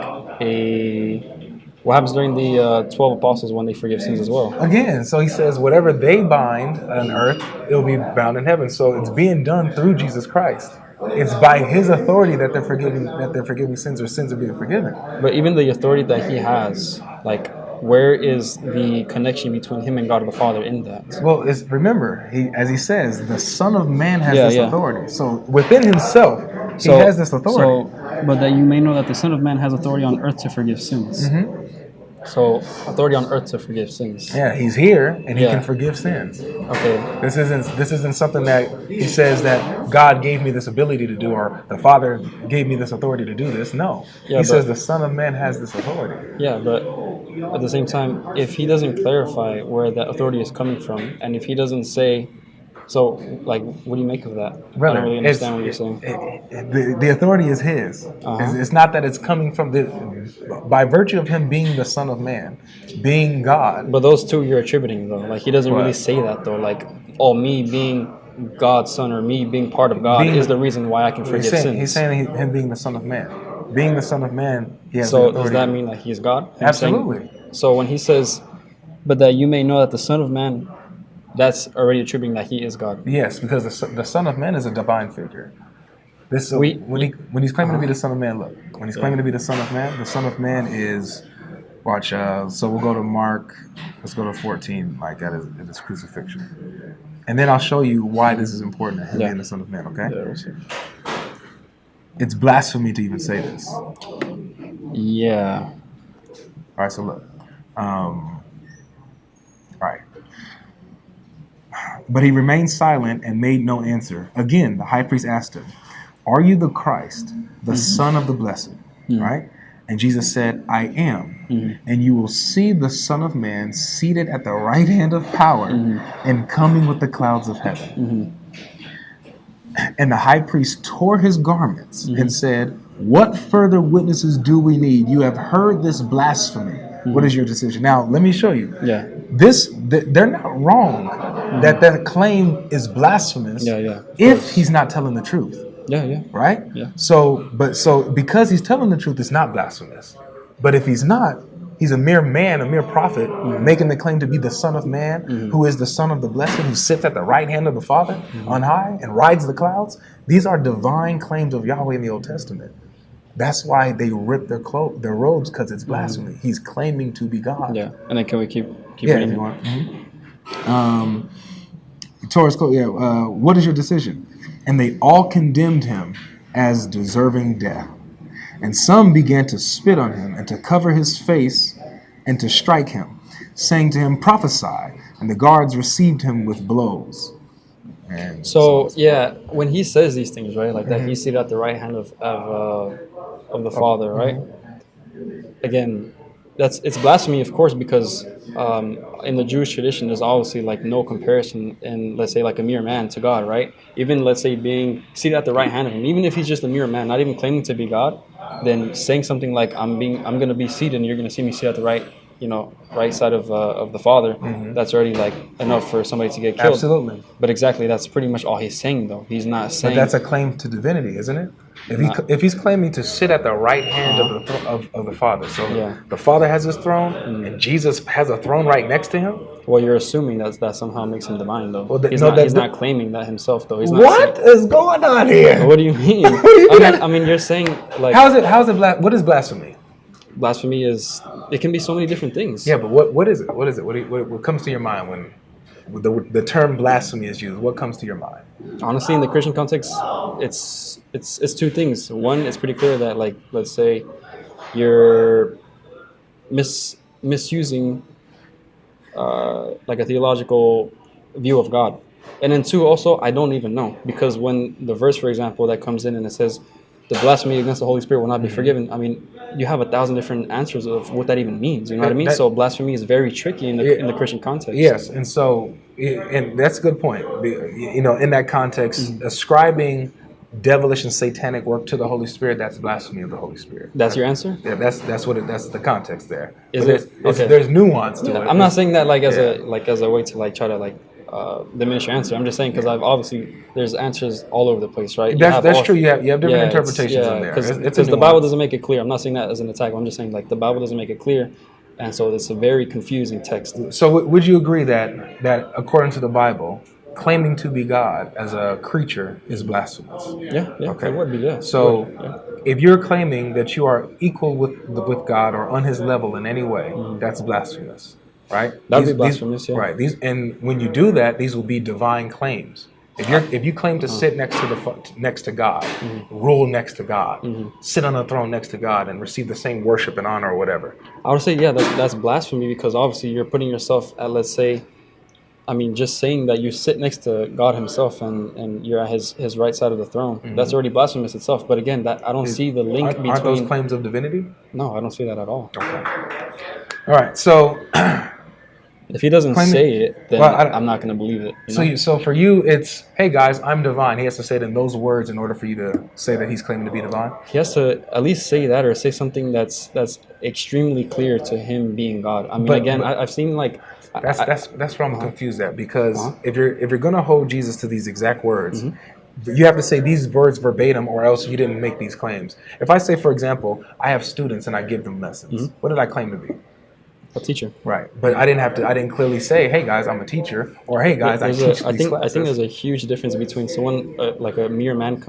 12 apostles when they forgive sins as well? Again, so he says whatever they bind on earth, it will be bound in heaven. So it's being done through Jesus Christ. It's by his authority that they're forgiving sins, or sins are being forgiven. But even the authority that he has, like, where is the connection between him and God the Father in that? Well, remember, as he says, the Son of Man has this authority. So within himself, he has this authority. But that you may know that the Son of Man has authority on earth to forgive sins. Mm-hmm. So authority on earth to forgive sins. Yeah, he's here and he can forgive sins. Okay. This isn't something that he says that God gave me this ability to do, or the Father gave me this authority to do this. No. He says the Son of Man has this authority. Yeah, but at the same time, if he doesn't clarify where that authority is coming from, and if he doesn't say, so, like, what do you make of that? Brother, I don't really understand what you're saying. The authority is his. It's not that it's coming from by virtue of him being the Son of Man, being God. But those two you're attributing, though. Like, he doesn't really say that, though. Like, me being God's son, or me being part of God is the reason why I can forgive sins. He's saying him being the Son of Man. Being the Son of Man, he has the So authority. does that mean that he's God? Absolutely. So when he says, but that you may know that the Son of Man, that's already attributing that he is God. Yes, because the Son of Man is a divine figure. When he's claiming to be the Son of Man, look. When he's claiming to be the Son of Man is, watch. So we'll go to Mark. Let's go to 14, like at his crucifixion, and then I'll show you why this is important to him being the Son of Man. Okay. Yeah, we'll see. It's blasphemy to even say this. Yeah. All right. So look. All right. But he remained silent and made no answer. Again, the high priest asked him, are you the Christ, the Son of the Blessed? Right? And Jesus said, I am. And you will see the Son of Man seated at the right hand of power and coming with the clouds of heaven. And the high priest tore his garments and said, what further witnesses do we need? You have heard this blasphemy. What is your decision? Now, let me show you. Yeah. They're not wrong that claim is blasphemous if he's not telling the truth. Yeah. Right? Yeah. So because he's telling the truth, it's not blasphemous. But if he's not, he's a mere man, a mere prophet, making the claim to be the Son of Man, who is the Son of the Blessed, who sits at the right hand of the Father on high and rides the clouds. These are divine claims of Yahweh in the Old Testament. That's why they rip their robes, because it's blasphemy. He's claiming to be God. Yeah, and then can we keep reading? If you want. Torah's code. Yeah. What is your decision? And they all condemned him as deserving death. And some began to spit on him and to cover his face and to strike him, saying to him, prophesy. And the guards received him with blows. And so when he says these things, right, like that he's seated at the right hand of the Father, right? Again, it's blasphemy, of course, because in the Jewish tradition, there's obviously like no comparison in, let's say, like a mere man to God, right? Even, let's say, being seated at the right hand of him, even if he's just a mere man, not even claiming to be God, then saying something like, I'm going to be seated and you're going to see me sit at the right right side of the Father, that's already like enough for somebody to get killed. Absolutely. But exactly, that's pretty much all he's saying, though. He's not saying. But that's a claim to divinity, isn't it? If he's claiming to sit at the right hand of the Father, so the Father has his throne, and Jesus has a throne right next to him. Well, you're assuming that somehow makes him divine, though. Well, he's not claiming that himself, though. He's not what is going on here? What do you mean? I mean, you're saying like. How is it? What is blasphemy? Blasphemy it can be so many different things. Yeah, but what is it? What is it? What comes to your mind when the term blasphemy is used? What comes to your mind? Honestly, in the Christian context, it's two things. One, it's pretty clear that, like, let's say you're misusing like a theological view of God. And then two, also, I don't even know, because when the verse, for example, that comes in and it says the blasphemy against the Holy Spirit will not be forgiven. I mean, you have 1,000 different answers of what that even means. You know what I mean? So blasphemy is very tricky in the Christian context. Yes, and that's a good point. In that context, ascribing devilish and satanic work to the Holy Spirit, that's blasphemy of the Holy Spirit. That's your answer? Yeah, that's the context there. Okay. There's nuance to it. I'm not saying that as a way to like try to like diminish your answer. I'm just saying because there's answers all over the place, right? That's true. You have different interpretations in there. Because the Bible doesn't make it clear. I'm not saying that as an attack. I'm just saying like the Bible doesn't make it clear, and so it's a very confusing text. So would you agree that according to the Bible, claiming to be God as a creature is blasphemous? Yeah. Okay. It would be, yeah. So if you're claiming that you are equal with God or on His level in any way, that's blasphemous. Right? That would be blasphemous, yeah. Right. And when you do that, these will be divine claims. If you claim to sit next to God, rule next to God, sit on a throne next to God, and receive the same worship and honor or whatever, I would say that's blasphemy, because obviously you're putting yourself at, let's say, I mean, just saying that you sit next to God Himself and you're at His right side of the throne, that's already blasphemous itself. But again, I don't see the link between. Aren't those claims of divinity? No, I don't see that at all. Okay. All right. So. If he doesn't say it, then I'm not going to believe it. So for you, it's, hey guys, I'm divine. He has to say it in those words in order for you to say that he's claiming to be divine. He has to at least say that, or say something that's extremely clear to him being God. I mean, I've seen like. That's where I'm confused at, because if you're going to hold Jesus to these exact words. You have to say these words verbatim, or else you didn't make these claims. If I say, for example, I have students and I give them lessons, what did I claim to be? A teacher. Right. But I didn't clearly say, hey guys, I'm a teacher, or hey guys, I teach these classes. I think there's a huge difference between someone like a mere man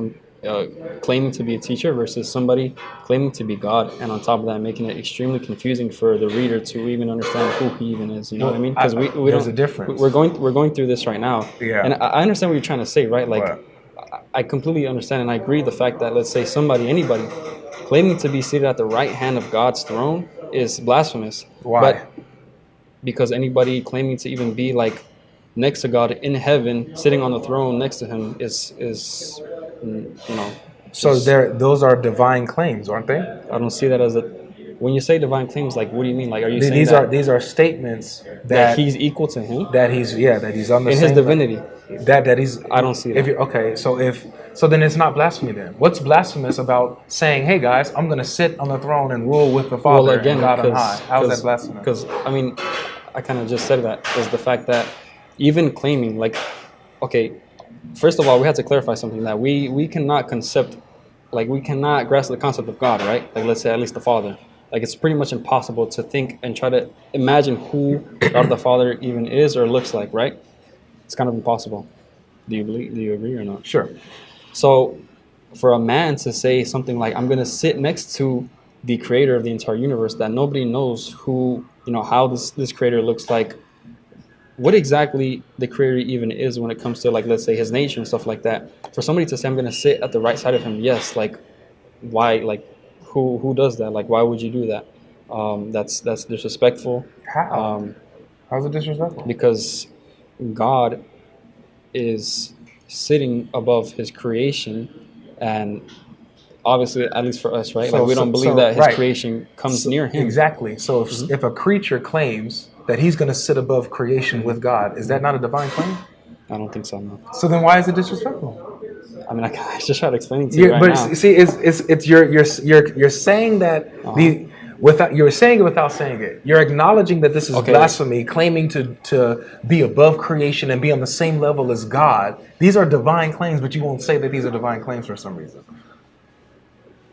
claiming to be a teacher versus somebody claiming to be God, and on top of that making it extremely confusing for the reader to even understand who he even is. You know what I mean? Because there's a difference. We're going through this right now. Yeah. And I understand what you're trying to say, right? Like, I completely understand, and I agree the fact that, let's say anybody claiming to be seated at the right hand of God's throne is blasphemous. Why? But because anybody claiming to even be like next to God in heaven, sitting on the throne next to Him is So those are divine claims, aren't they? I don't see that as when you say divine claims, like, what do you mean? Like, are you saying these are statements that He's equal to Him? That He's on the in same His divinity. That He's. I don't see that. So then it's not blasphemy then. What's blasphemous about saying, hey guys, I'm going to sit on the throne and rule with the Father and God on high? How is that blasphemous? Because, I mean, I kind of just said that is the fact that even claiming, like, okay, first of all, we have to clarify something, that we cannot we cannot grasp the concept of God, right? Like, let's say at least the Father. Like, it's pretty much impossible to think and try to imagine who God the Father even is or looks like, right? It's kind of impossible. Do you agree or not? Sure. So for a man to say something like, I'm going to sit next to the creator of the entire universe, that nobody knows how this creator looks like, what exactly the creator even is when it comes to, like, let's say his nature and stuff like that. For somebody to say, I'm going to sit at the right side of him, yes, like, why? Like, who does that? Like, why would you do that? That's disrespectful. How? How's it disrespectful? Because God is sitting above His creation, and obviously, at least for us, right? We don't believe that His creation comes near Him. Exactly. So if a creature claims that he's going to sit above creation with God, is that not a divine claim? I don't think so, no. So then why is it disrespectful? I mean, I just try to explain it to you right now. See, it's you're saying that You're saying it without saying it. You're acknowledging that this is blasphemy, claiming to be above creation and be on the same level as God. These are divine claims, but you won't say that these are divine claims for some reason.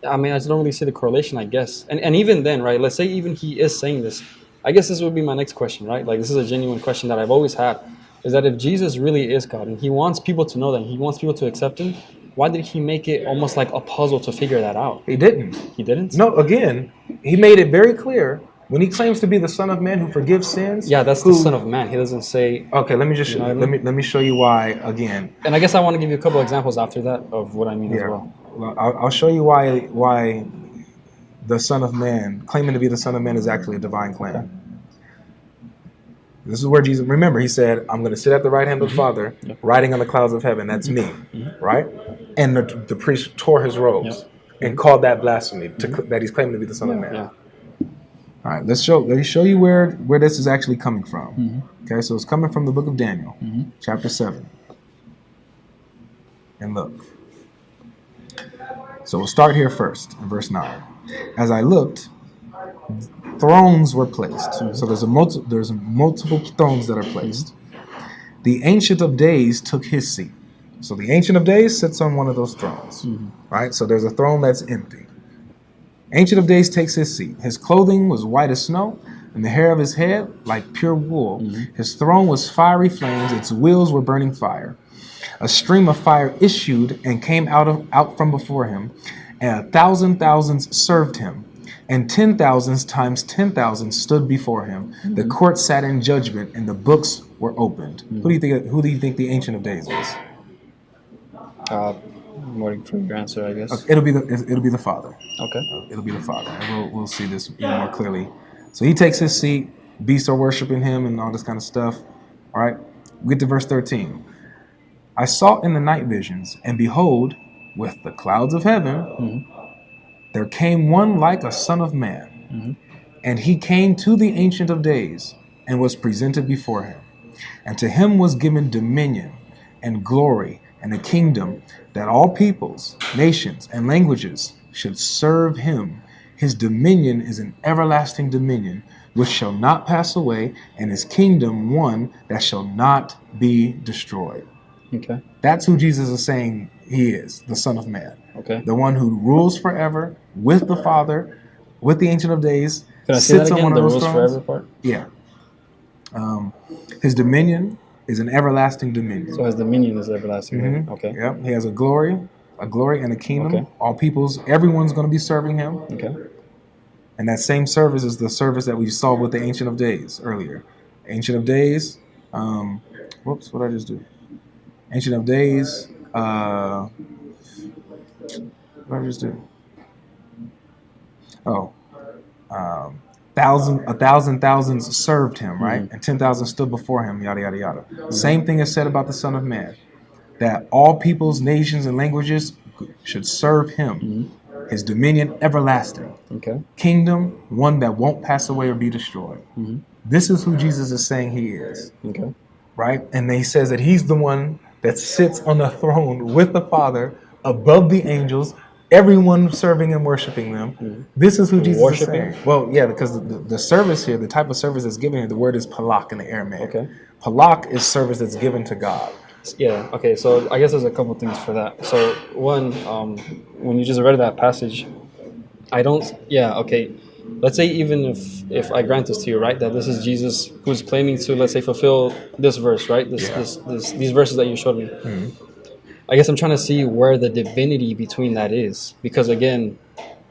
I mean, I just don't really see the correlation, I guess. And even then, right, let's say even he is saying this, I guess this would be my next question, right? Like, this is a genuine question that I've always had, is that if Jesus really is God and he wants people to know that, he wants people to accept him, why did he make it almost like a puzzle to figure that out? He didn't. He didn't? No, again, he made it very clear when he claims to be the Son of Man who forgives sins. Yeah, that's the Son of Man. He doesn't say. Okay, let me just let me show you why again. And I guess I want to give you a couple examples after that of what I mean as well. Well, I'll show you why the Son of Man, claiming to be the Son of Man, is actually a divine claim. Okay. This is where Jesus, remember, he said, I'm going to sit at the right hand of the Father, riding on the clouds of heaven. That's me, right? And the priest tore his robes and called that blasphemy, that he's claiming to be the Son of Man. Yeah. All right, let me show you where this is actually coming from. Okay, so it's coming from the book of Daniel, chapter 7. And look. So we'll start here first, in verse 9. As I looked, thrones were placed. So there's multiple thrones that are placed. The Ancient of Days took his seat. So the Ancient of Days sits on one of those thrones, right? So there's a throne that's empty. Ancient of Days takes his seat. His clothing was white as snow, and the hair of his head like pure wool. His throne was fiery flames. Its wheels were burning fire. A stream of fire issued and came out from before him, and 1,000 thousands served him, and 10,000s times 10,000 stood before him. The court sat in judgment, and the books were opened. Who do you think the Ancient of Days is? I'm waiting for your answer, I guess. Okay, it'll be the Father. Okay. It'll be the Father. And we'll see this more clearly. So he takes his seat. Beasts are worshiping him and all this kind of stuff. All right. We get to verse 13. I saw in the night visions, and behold, with the clouds of heaven, there came one like a son of man. And he came to the Ancient of Days and was presented before him. And to him was given dominion and glory and a kingdom, that all peoples, nations, and languages should serve him. His dominion is an everlasting dominion, which shall not pass away, and his kingdom one that shall not be destroyed. Okay. That's who Jesus is saying he is, the Son of Man. Okay. The one who rules forever with the Father, with the Ancient of Days. Can I say that again, the rules forever part? Yeah. His dominion is an everlasting dominion. So his dominion is everlasting. Okay. Yep. He has a glory and a kingdom. Okay. All peoples, everyone's going to be serving him. Okay. And that same service is the service that we saw with the Ancient of Days earlier. Ancient of Days. Whoops, what did I just do? Ancient of Days. What did I just do? A thousand thousands served him, right? And 10,000 stood before him, yada, yada, yada. Same thing is said about the Son of Man, that all peoples, nations, and languages should serve him. His dominion everlasting. Okay. Kingdom, one that won't pass away or be destroyed. This is who Jesus is saying he is. Okay. Right? And he says that he's the one that sits on the throne with the Father above the angels, everyone serving and worshiping them. This is who Jesus is saying. Well, yeah, because the service here, the type of service that's given here, the word is palak in the Aramaic. Okay. Palak is service that's given to God. Yeah, okay, so I guess there's a couple things for that. So one, when you just read that passage, let's say even if I grant this to you, right, that this is Jesus who's claiming to, let's say, fulfill this verse, right, these verses that you showed me. I guess I'm trying to see where the divinity between that is, because again,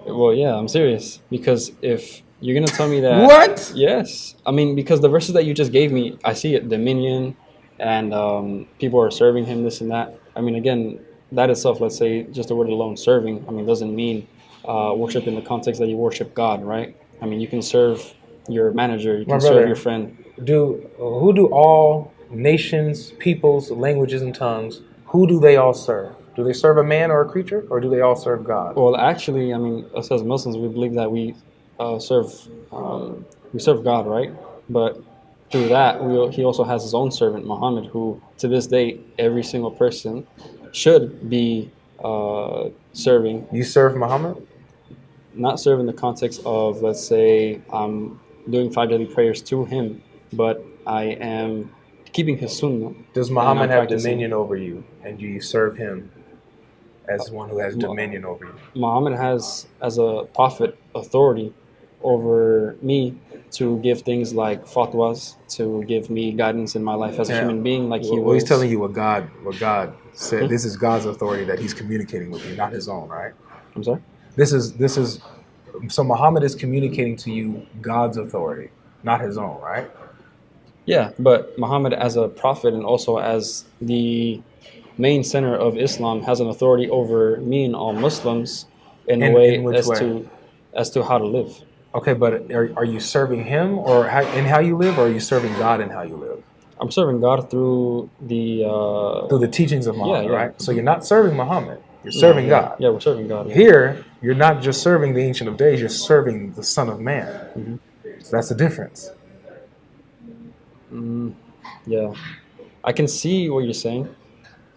well, yeah, I'm serious, because if you're going to tell me that... What? Yes. I mean, because the verses that you just gave me, I see it, dominion, and people are serving him, this and that. I mean, again, that itself, let's say, just the word alone, serving, I mean, doesn't mean worship in the context that you worship God, right? I mean, you can serve your manager, you can serve your friend. Who do all nations, peoples, languages, and tongues, who do they all serve? Do they serve a man or a creature, or do they all serve God? Well, actually, I mean, us as Muslims, we believe that we serve God, right? But through that, he also has his own servant, Muhammad, who, to this day, every single person should be serving. You serve Muhammad? not serve in the context of, let's say, I'm doing 5 daily prayers to him, but I am keeping his sunnah. Does and Muhammad I'm have practicing. dominion over you, and do you serve him as one who has dominion over you? Muhammad has, as a prophet, authority over me to give things like fatwas, to give me guidance in my life as a human being, like he Well, was. he's telling you what God said. This is God's authority that he's communicating with you, not his own, right? I'm sorry? This is so Muhammad is communicating to you God's authority, not his own, right? Yeah, but Muhammad as a prophet and also as the main center of Islam has an authority over me and all Muslims in a In way which way? as to how to live. Okay, but are you serving him or in how you live, or are you serving God in how you live? I'm serving God through the Through the teachings of Muhammad, yeah. right? So you're not serving Muhammad, you're serving God. Yeah, we're serving God. Yeah. Here, you're not just serving the Ancient of Days, you're serving the Son of Man. Mm-hmm. So that's the difference. Yeah, I can see what you're saying.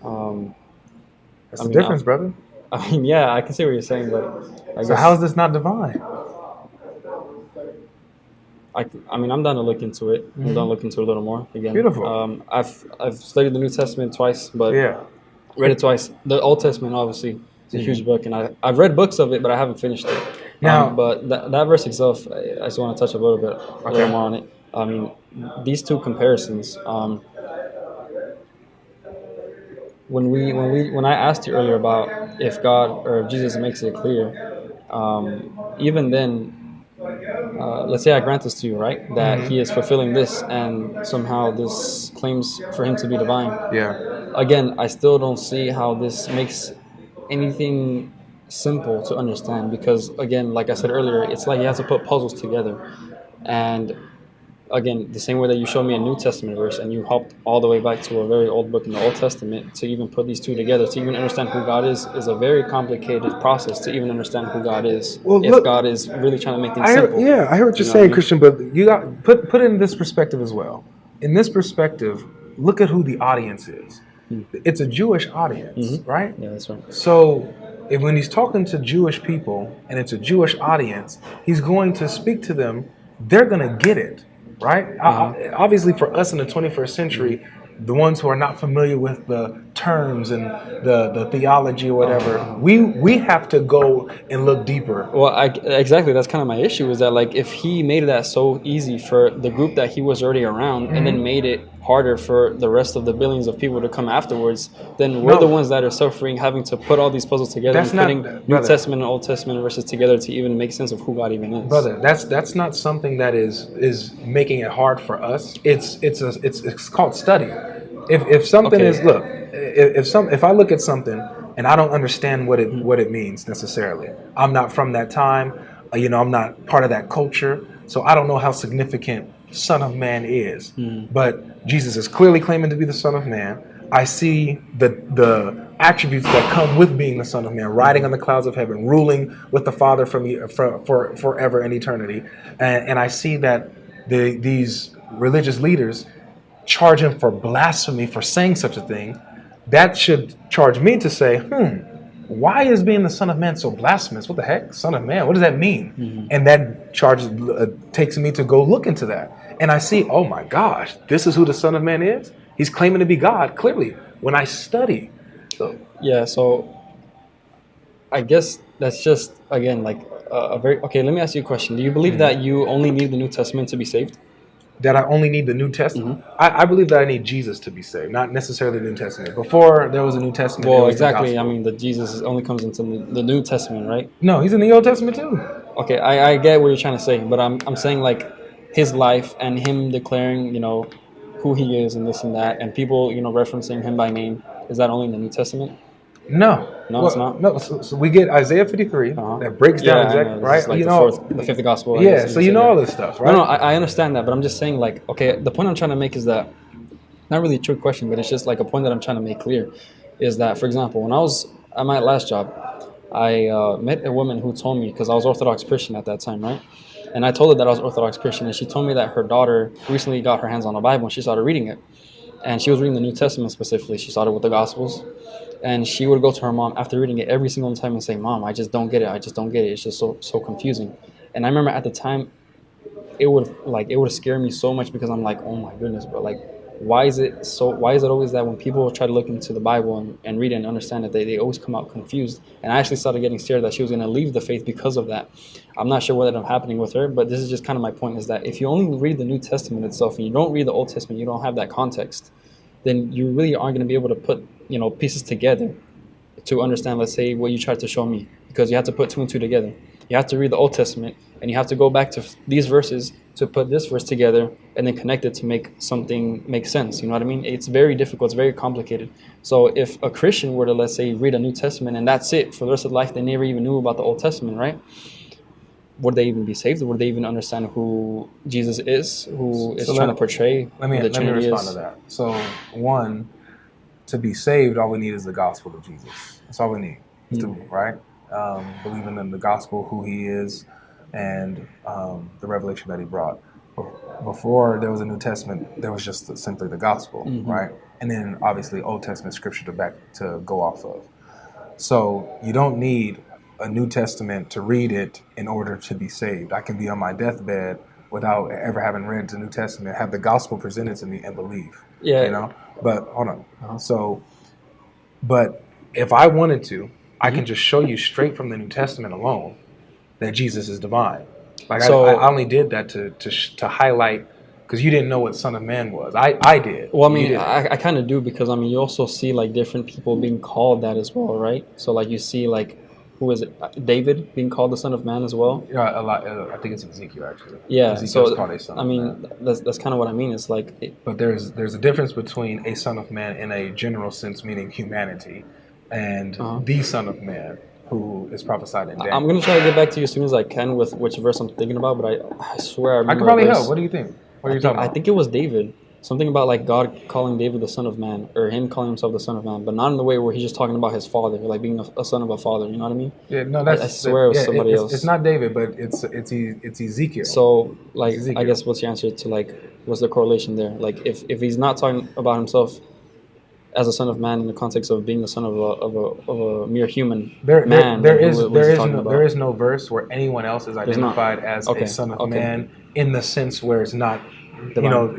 That's the difference, brother. I mean, yeah, I can see what you're saying, but I So guess how is this not divine? I mean, I'm down to look into it. I'm down to look into it a little more again. Beautiful. I've studied the New Testament twice, but Yeah. read it twice. The Old Testament, obviously, is a huge book, and I've read books of it, but I haven't finished it. Now- but that verse itself, I just want to touch a little more on it. I mean, these two comparisons. When I asked you earlier about if God or if Jesus makes it clear, even then, let's say I grant this to you, right? That he is fulfilling this, and somehow this claims for him to be divine. Yeah. Again, I still don't see how this makes anything simple to understand, because again, like I said earlier, it's like you have to put puzzles together. And again, the same way that you showed me a New Testament verse and you hopped all the way back to a very old book in the Old Testament to even put these two together, to even understand who God is a very complicated process to even understand who God is. Well, if look, God is really trying to make things simple. I hear what you're saying, Christian, but you got put it in this perspective as well. In this perspective, look at who the audience is. It's a Jewish audience, right? Yeah, that's right. So when he's talking to Jewish people and it's a Jewish audience, he's going to speak to them. They're going to get it, right? Obviously, for us in the 21st century, the ones who are not familiar with the terms and the theology or whatever, we have to go and look deeper. Well, exactly. That's kind of my issue, is that like if he made that so easy for the group that he was already around and then made it harder for the rest of the billions of people to come afterwards, then we're the ones that are suffering, having to put all these puzzles together and putting New Testament and Old Testament verses together to even make sense of who God even is. Brother, that's not something that is making it hard for us. It's called study. If something is, look, if I look at something and I don't understand what it means necessarily, I'm not from that time, I'm not part of that culture, so I don't know how significant Son of Man is. But Jesus is clearly claiming to be the Son of Man. I see the attributes that come with being the Son of Man, riding on the clouds of heaven, ruling with the Father for forever and eternity, and I see that these religious leaders charge him for blasphemy for saying such a thing. That should charge me to say, why is being the Son of Man so blasphemous? What the heck? Son of Man, what does that mean? And that charge takes me to go look into that. And I see, oh my gosh, this is who the Son of Man is? He's claiming to be God, clearly, when I study. So I guess that's just, again, like a very... Okay, let me ask you a question. Do you believe that you only need the New Testament to be saved? That I only need the New Testament? I believe that I need Jesus to be saved, not necessarily the New Testament. Before there was a New Testament. Well, exactly. I mean, the Jesus only comes into the New Testament, right? No, he's in the Old Testament too. Okay, I get what you're trying to say, but I'm saying like his life and him declaring, who he is and this and that, and people, referencing him by name. Is that only in the New Testament? No, it's not. No, so we get Isaiah 53 that breaks down exactly, right? Like the fifth gospel. Yeah, so all this stuff, right? No, I understand that, but I'm just saying, like, okay, the point I'm trying to make is that, not really a true question, but it's just like a point that I'm trying to make clear, is that, for example, when I was at my last job, I met a woman who told me, because I was Orthodox Christian at that time, right? And I told her that I was Orthodox Christian, and she told me that her daughter recently got her hands on the Bible and she started reading it. and she was reading the New Testament specifically. She started with the Gospels, and she would go to her mom after reading it every single time and say, "Mom, I just don't get it. I just don't get it. It's just so confusing." And I remember at the time, it would scare me so much because I'm like, oh my goodness, bro, like why is it always that when people try to look into the Bible and read it and understand it, they always come out confused. And I actually started getting scared that she was going to leave the faith because of that. I'm not sure what ended up happening with her, but this is just kind of my point, is that if you only read the New Testament itself and you don't read the Old Testament, you don't have that context, then you really aren't going to be able to put pieces together to understand, let's say, what you tried to show me, because you have to put two and two together. You have to read the Old Testament, and you have to go back to these verses to put this verse together and then connect it to make something make sense. You know what I mean? It's very difficult. It's very complicated. So if a Christian were to, let's say, read a New Testament and that's it for the rest of life, they never even knew about the Old Testament, right? Would they even be saved? Would they even understand who Jesus is, who is trying to portray let me respond to that. So, one, to be saved, all we need is the gospel of Jesus. That's all we need, right? Believing in the gospel, who he is, and the revelation that he brought. Before there was a New Testament, there was just simply the gospel, right? And then obviously Old Testament scripture to go off of. So you don't need a New Testament to read it in order to be saved. I can be on my deathbed without ever having read the New Testament, have the gospel presented to me, and believe. Yeah. But hold on. But if I wanted to, I can just show you straight from the New Testament alone that Jesus is divine. Like I only did that to highlight, because you didn't know what Son of Man was. I did. Well, I mean, I kind of do, because I mean, you also see like different people being called that as well, right? So like you see like, who is it? David being called the Son of Man as well. Yeah, a lot. I think it's Ezekiel actually. Yeah. Ezekiel's called a Son of Man. That's kind of what I mean. It's like. But there's a difference between a Son of Man in a general sense, meaning humanity, and the Son of Man, who is prophesied in Daniel. I'm going to try to get back to you as soon as I can with which verse I'm thinking about, but I swear I remember. I could probably help. What do you think? What are you talking about? I think it was David. Something about like God calling David the Son of Man, or him calling himself the Son of Man, but not in the way where he's just talking about his father, like being a son of a father. You know what I mean? Yeah, no, I swear it was somebody else. It's not David, but it's Ezekiel. So like, Ezekiel. I guess what's the answer to like, what's the correlation there? Like if he's not talking about himself as a son of man in the context of being the son of a mere human man, there is no verse where anyone else is identified as a son of man in the sense where it's not,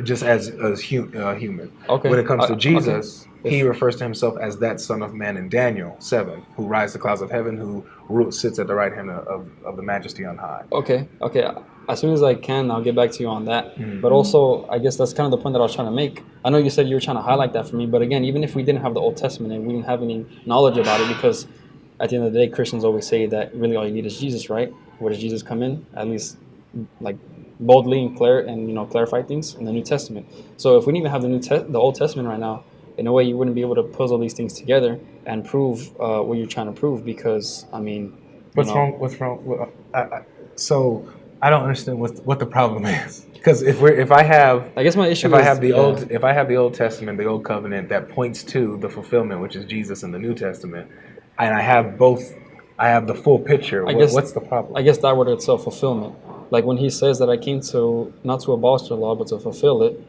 just as human. Okay. When it comes to Jesus, he refers to himself as that Son of Man in Daniel 7, who rides the clouds of heaven, who sits at the right hand of the Majesty on high. Okay. As soon as I can, I'll get back to you on that. Mm-hmm. But also, I guess that's kind of the point that I was trying to make. I know you said you were trying to highlight that for me, but again, even if we didn't have the Old Testament and we didn't have any knowledge about it, because at the end of the day, Christians always say that really all you need is Jesus, right? Where does Jesus come in? At least, like, boldly and clarify things in the New Testament. So if we didn't even have the Old Testament right now, in a way, you wouldn't be able to puzzle these things together and prove what you're trying to prove. Because I mean, what's wrong? So I don't understand what the problem is. Because if I have the Old Testament, the Old Covenant that points to the fulfillment, which is Jesus in the New Testament, and I have both, I have the full picture. What's the problem? I guess that word itself, fulfillment. Like when he says that I came to not to abolish the law but to fulfill it.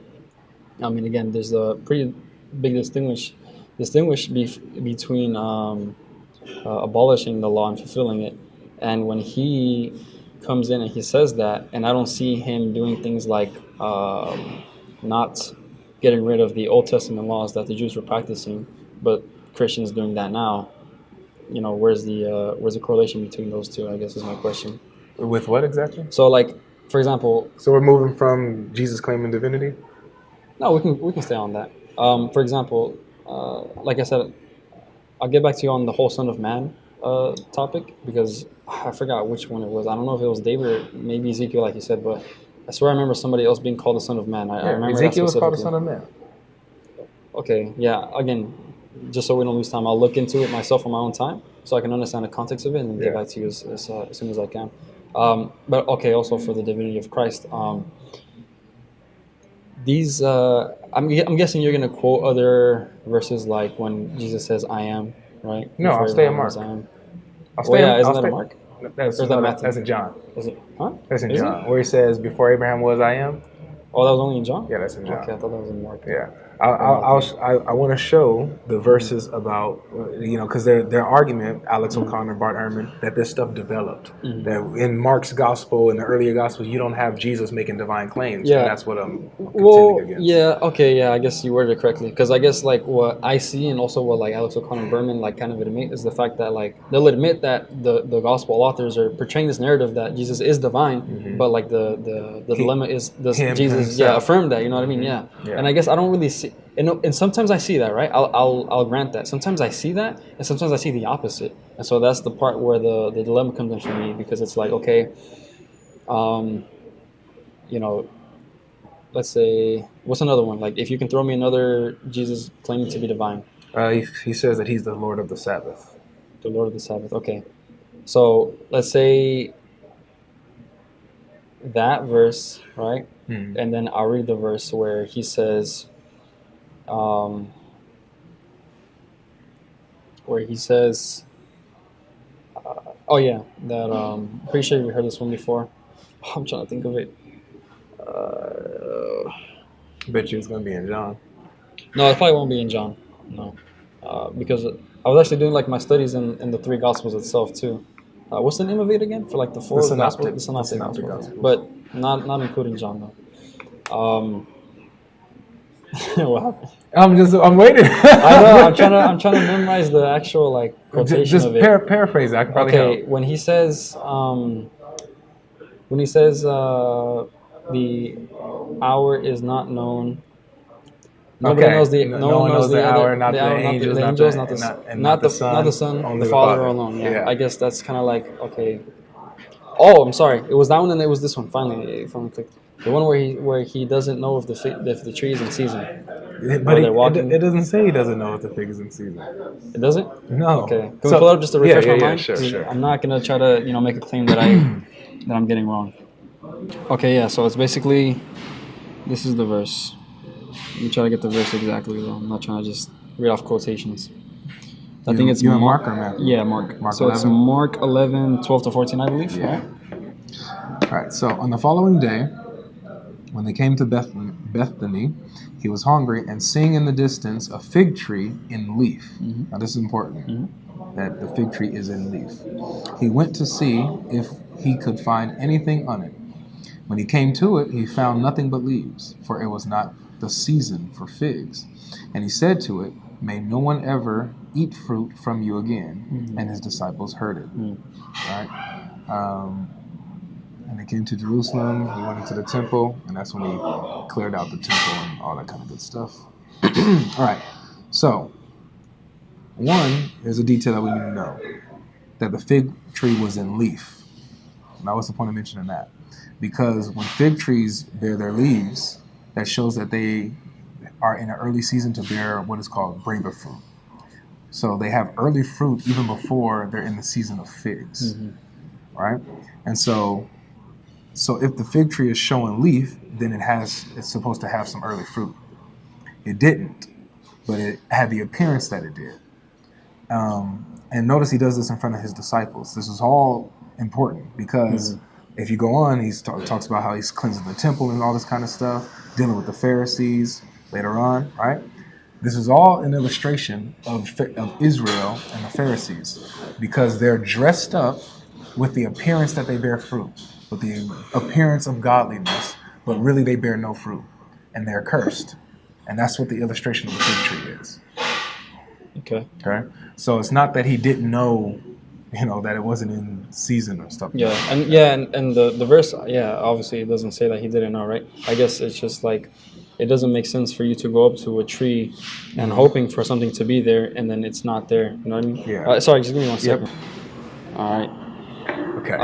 I mean, again, there's a pretty big distinguish between abolishing the law and fulfilling it. And when he comes in and he says that, and I don't see him doing things like not getting rid of the Old Testament laws that the Jews were practicing, but Christians doing that now. Where's the correlation between those two? I guess is my question. With what exactly? So, like, for example. So we're moving from Jesus claiming divinity? No, we can stay on that. For example, like I said, I'll get back to you on the whole Son of Man topic, because I forgot which one it was. I don't know if it was David or maybe Ezekiel, like you said, but I swear I remember somebody else being called the Son of Man. I remember Ezekiel was called the Son of Man. Okay, yeah. Again, just so we don't lose time, I'll look into it myself on my own time so I can understand the context of it and then get back to you as soon as I can. But okay, also for the divinity of Christ. These, I'm guessing you're going to quote other verses like when Jesus says, I am, right? No, I'll stay in Mark. Isn't that a Mark? That's in John. Is it? Huh? That's in John, where he says, before Abraham was, I am. Oh, that was only in John? Yeah, that's in John. Okay, I thought that was in Mark. Yeah. I want to show the verses about, because their argument, Alex O'Connor, Bart Ehrman, that this stuff developed. That in Mark's gospel, in the earlier gospels, you don't have Jesus making divine claims. Yeah. And that's what I'm contending against. Yeah, okay, yeah, I guess you worded it correctly. Because I guess, like, what I see and also what, like, Alex O'Connor and Berman, like, kind of admit is the fact that, like, they'll admit that the gospel authors are portraying this narrative that Jesus is divine, but, like, the dilemma is, does Jesus, himself. Affirm that, you know what I mean? Yeah. And I guess I don't really see, and sometimes I see that, right? I'll grant that. Sometimes I see that, and sometimes I see the opposite. And so that's the part where the dilemma comes in for me, because it's like, okay, let's say, what's another one? Like, if you can throw me another Jesus claiming to be divine. He says that he's the Lord of the Sabbath. The Lord of the Sabbath. Okay. So let's say that verse, right? And then I'll read the verse where he says, that pretty sure you heard this one before. I'm trying to think of it. Bet you it's going to be in John. No, it probably won't be in John. No. Because I was actually doing like my studies in the three Gospels itself too. What's the name of it again? For like the four Gospels? The Synoptic Gospels. But not including John though. What happened? I'm waiting. I know. I'm trying to memorize the actual like quotation of it. Paraphrase it. I can probably help. When he says the hour is not known. Nobody knows the no one knows the hour, not the angels, not the Son, only the Father alone. Yeah. I guess that's kind of like, okay. Oh, I'm sorry. It was that one, and it was this one. Finally, it clicked. The one where he doesn't know if the tree is in season. But it doesn't say he doesn't know if the fig is in season. It doesn't? No. Okay. Can we pull it up just to refresh my mind? Sure. I'm not gonna try to make a claim that I'm getting wrong. Okay. Yeah. So it's basically, this is the verse. Let me try to get the verse exactly though. I'm not trying to just read off quotations. I think it's Mark or Matthew? Yeah, Mark. So 11? It's Mark 11, 12 to 14, I believe. Yeah. All right. So on the following day, when they came to Bethany, he was hungry, and seeing in the distance a fig tree in leaf. Now this is important, that the fig tree is in leaf. He went to see if he could find anything on it. When he came to it, he found nothing but leaves, for it was not the season for figs. And he said to it, "May no one ever eat fruit from you again." And his disciples heard it. Right? And they came to Jerusalem. He went into the temple, and that's when he cleared out the temple and all that kind of good stuff. All right. So, one is a detail that we need to know, that the fig tree was in leaf. Now, what's the point of mentioning that? Because when fig trees bear their leaves, that shows that they are in an early season to bear what is called breaker fruit. So they have early fruit even before they're in the season of figs, right? And so if the fig tree is showing leaf, then it's supposed to have some early fruit. It didn't, but it had the appearance that it did. And notice he does this in front of his disciples. This is all important because if you go on, he talks about how he's cleansing the temple and all this kind of stuff, dealing with the Pharisees later on, right? This is all an illustration of Israel and the Pharisees, because they're dressed up with the appearance that they bear fruit, with the appearance of godliness, but really they bear no fruit, and they're cursed. And that's what the illustration of the fig tree is. Okay. So it's not that he didn't know, that it wasn't in season or stuff. Yeah, and the verse, obviously it doesn't say that he didn't know, right? I guess it's just like, it doesn't make sense for you to go up to a tree and hoping for something to be there, and then it's not there. You know what I mean? Yeah. Sorry, just give me 1 second. All right. Okay.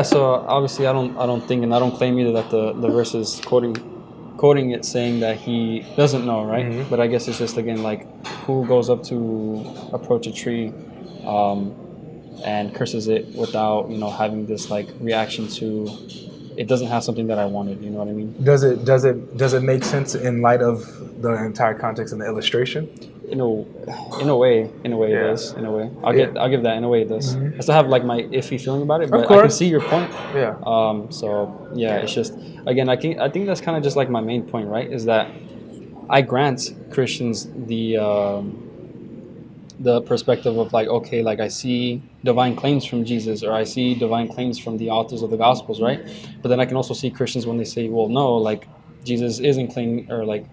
So obviously I don't think, and I don't claim either that the verse is quoting it saying that he doesn't know, right? But I guess it's just, again, like, who goes up to approach a tree and curses it without having this like reaction to, it doesn't have something that I wanted. You know what I mean? Does it make sense in light of the entire context and the illustration? In a way, it does. In a way, I'll give that. In a way, it does. I still have like my iffy feeling about it, but I can see your point. Yeah. So yeah, it's just, again, I think that's kind of just like my main point, right? Is that I grant Christians the perspective of like, okay, like I see divine claims from Jesus, or I see divine claims from the authors of the Gospels, right? But then I can also see Christians when they say, well, no, like Jesus isn't claiming, or like,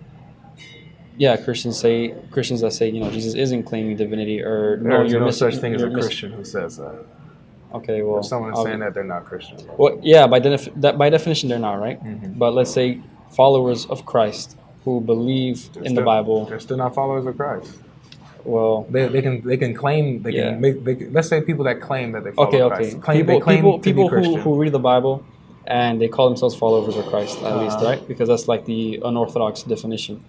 yeah, Christians that say, Jesus isn't claiming divinity, or no, There's you're no missing. such thing as a Christian who says that. Okay, well, If someone is saying that, they're not Christian. Bro. Well, yeah, by definition, they're not, right? Mm-hmm. But let's say followers of Christ who believe in the Bible, they're still not followers of Christ. Well, they can claim can make let's say people that claim that they follow Christ. People who read the Bible and they call themselves followers of Christ, at least, right? Because that's like the unorthodox definition.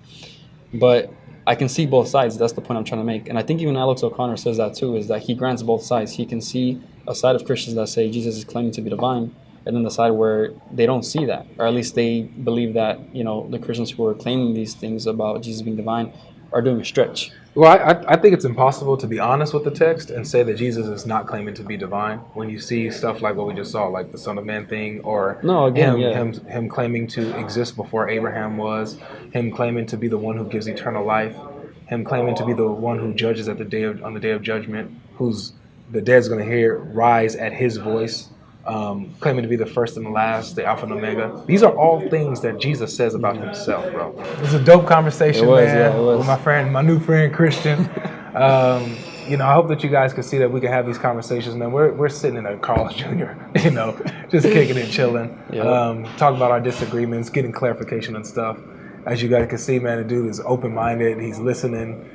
But I can see both sides. That's the point I'm trying to make. And I think even Alex O'Connor says that too, is that he grants both sides. He can see a side of Christians that say Jesus is claiming to be divine, and then the side where they don't see that, or at least they believe that, the Christians who are claiming these things about Jesus being divine are doing a stretch. Well, I think it's impossible to be honest with the text and say that Jesus is not claiming to be divine when you see stuff like what we just saw, like the Son of Man thing, or him claiming to exist before Abraham was, him claiming to be the one who gives eternal life, him claiming to be the one who judges on the day of judgment, who's the dead's going to rise at his voice. Claiming to be the first and the last, the Alpha and Omega. These are all things that Jesus says about himself, bro. It was a dope conversation, man, with my new friend Christian. I hope that you guys can see that we can have these conversations, man. We're sitting in a Carl's Jr., just kicking it, chilling, talking about our disagreements, getting clarification and stuff. As you guys can see, man, the dude is open-minded. He's listening.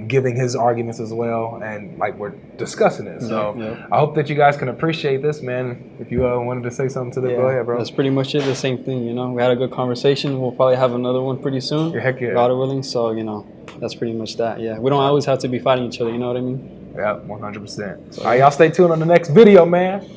Giving his arguments as well, and like we're discussing it. So I hope that you guys can appreciate this, man. If you wanted to say something to this, go ahead, bro. That's pretty much it. The same thing, We had a good conversation. We'll probably have another one pretty soon. Heck yeah. God willing. So that's pretty much that. Yeah, we don't always have to be fighting each other. You know what I mean? Yeah, 100%. All right, y'all stay tuned on the next video, man.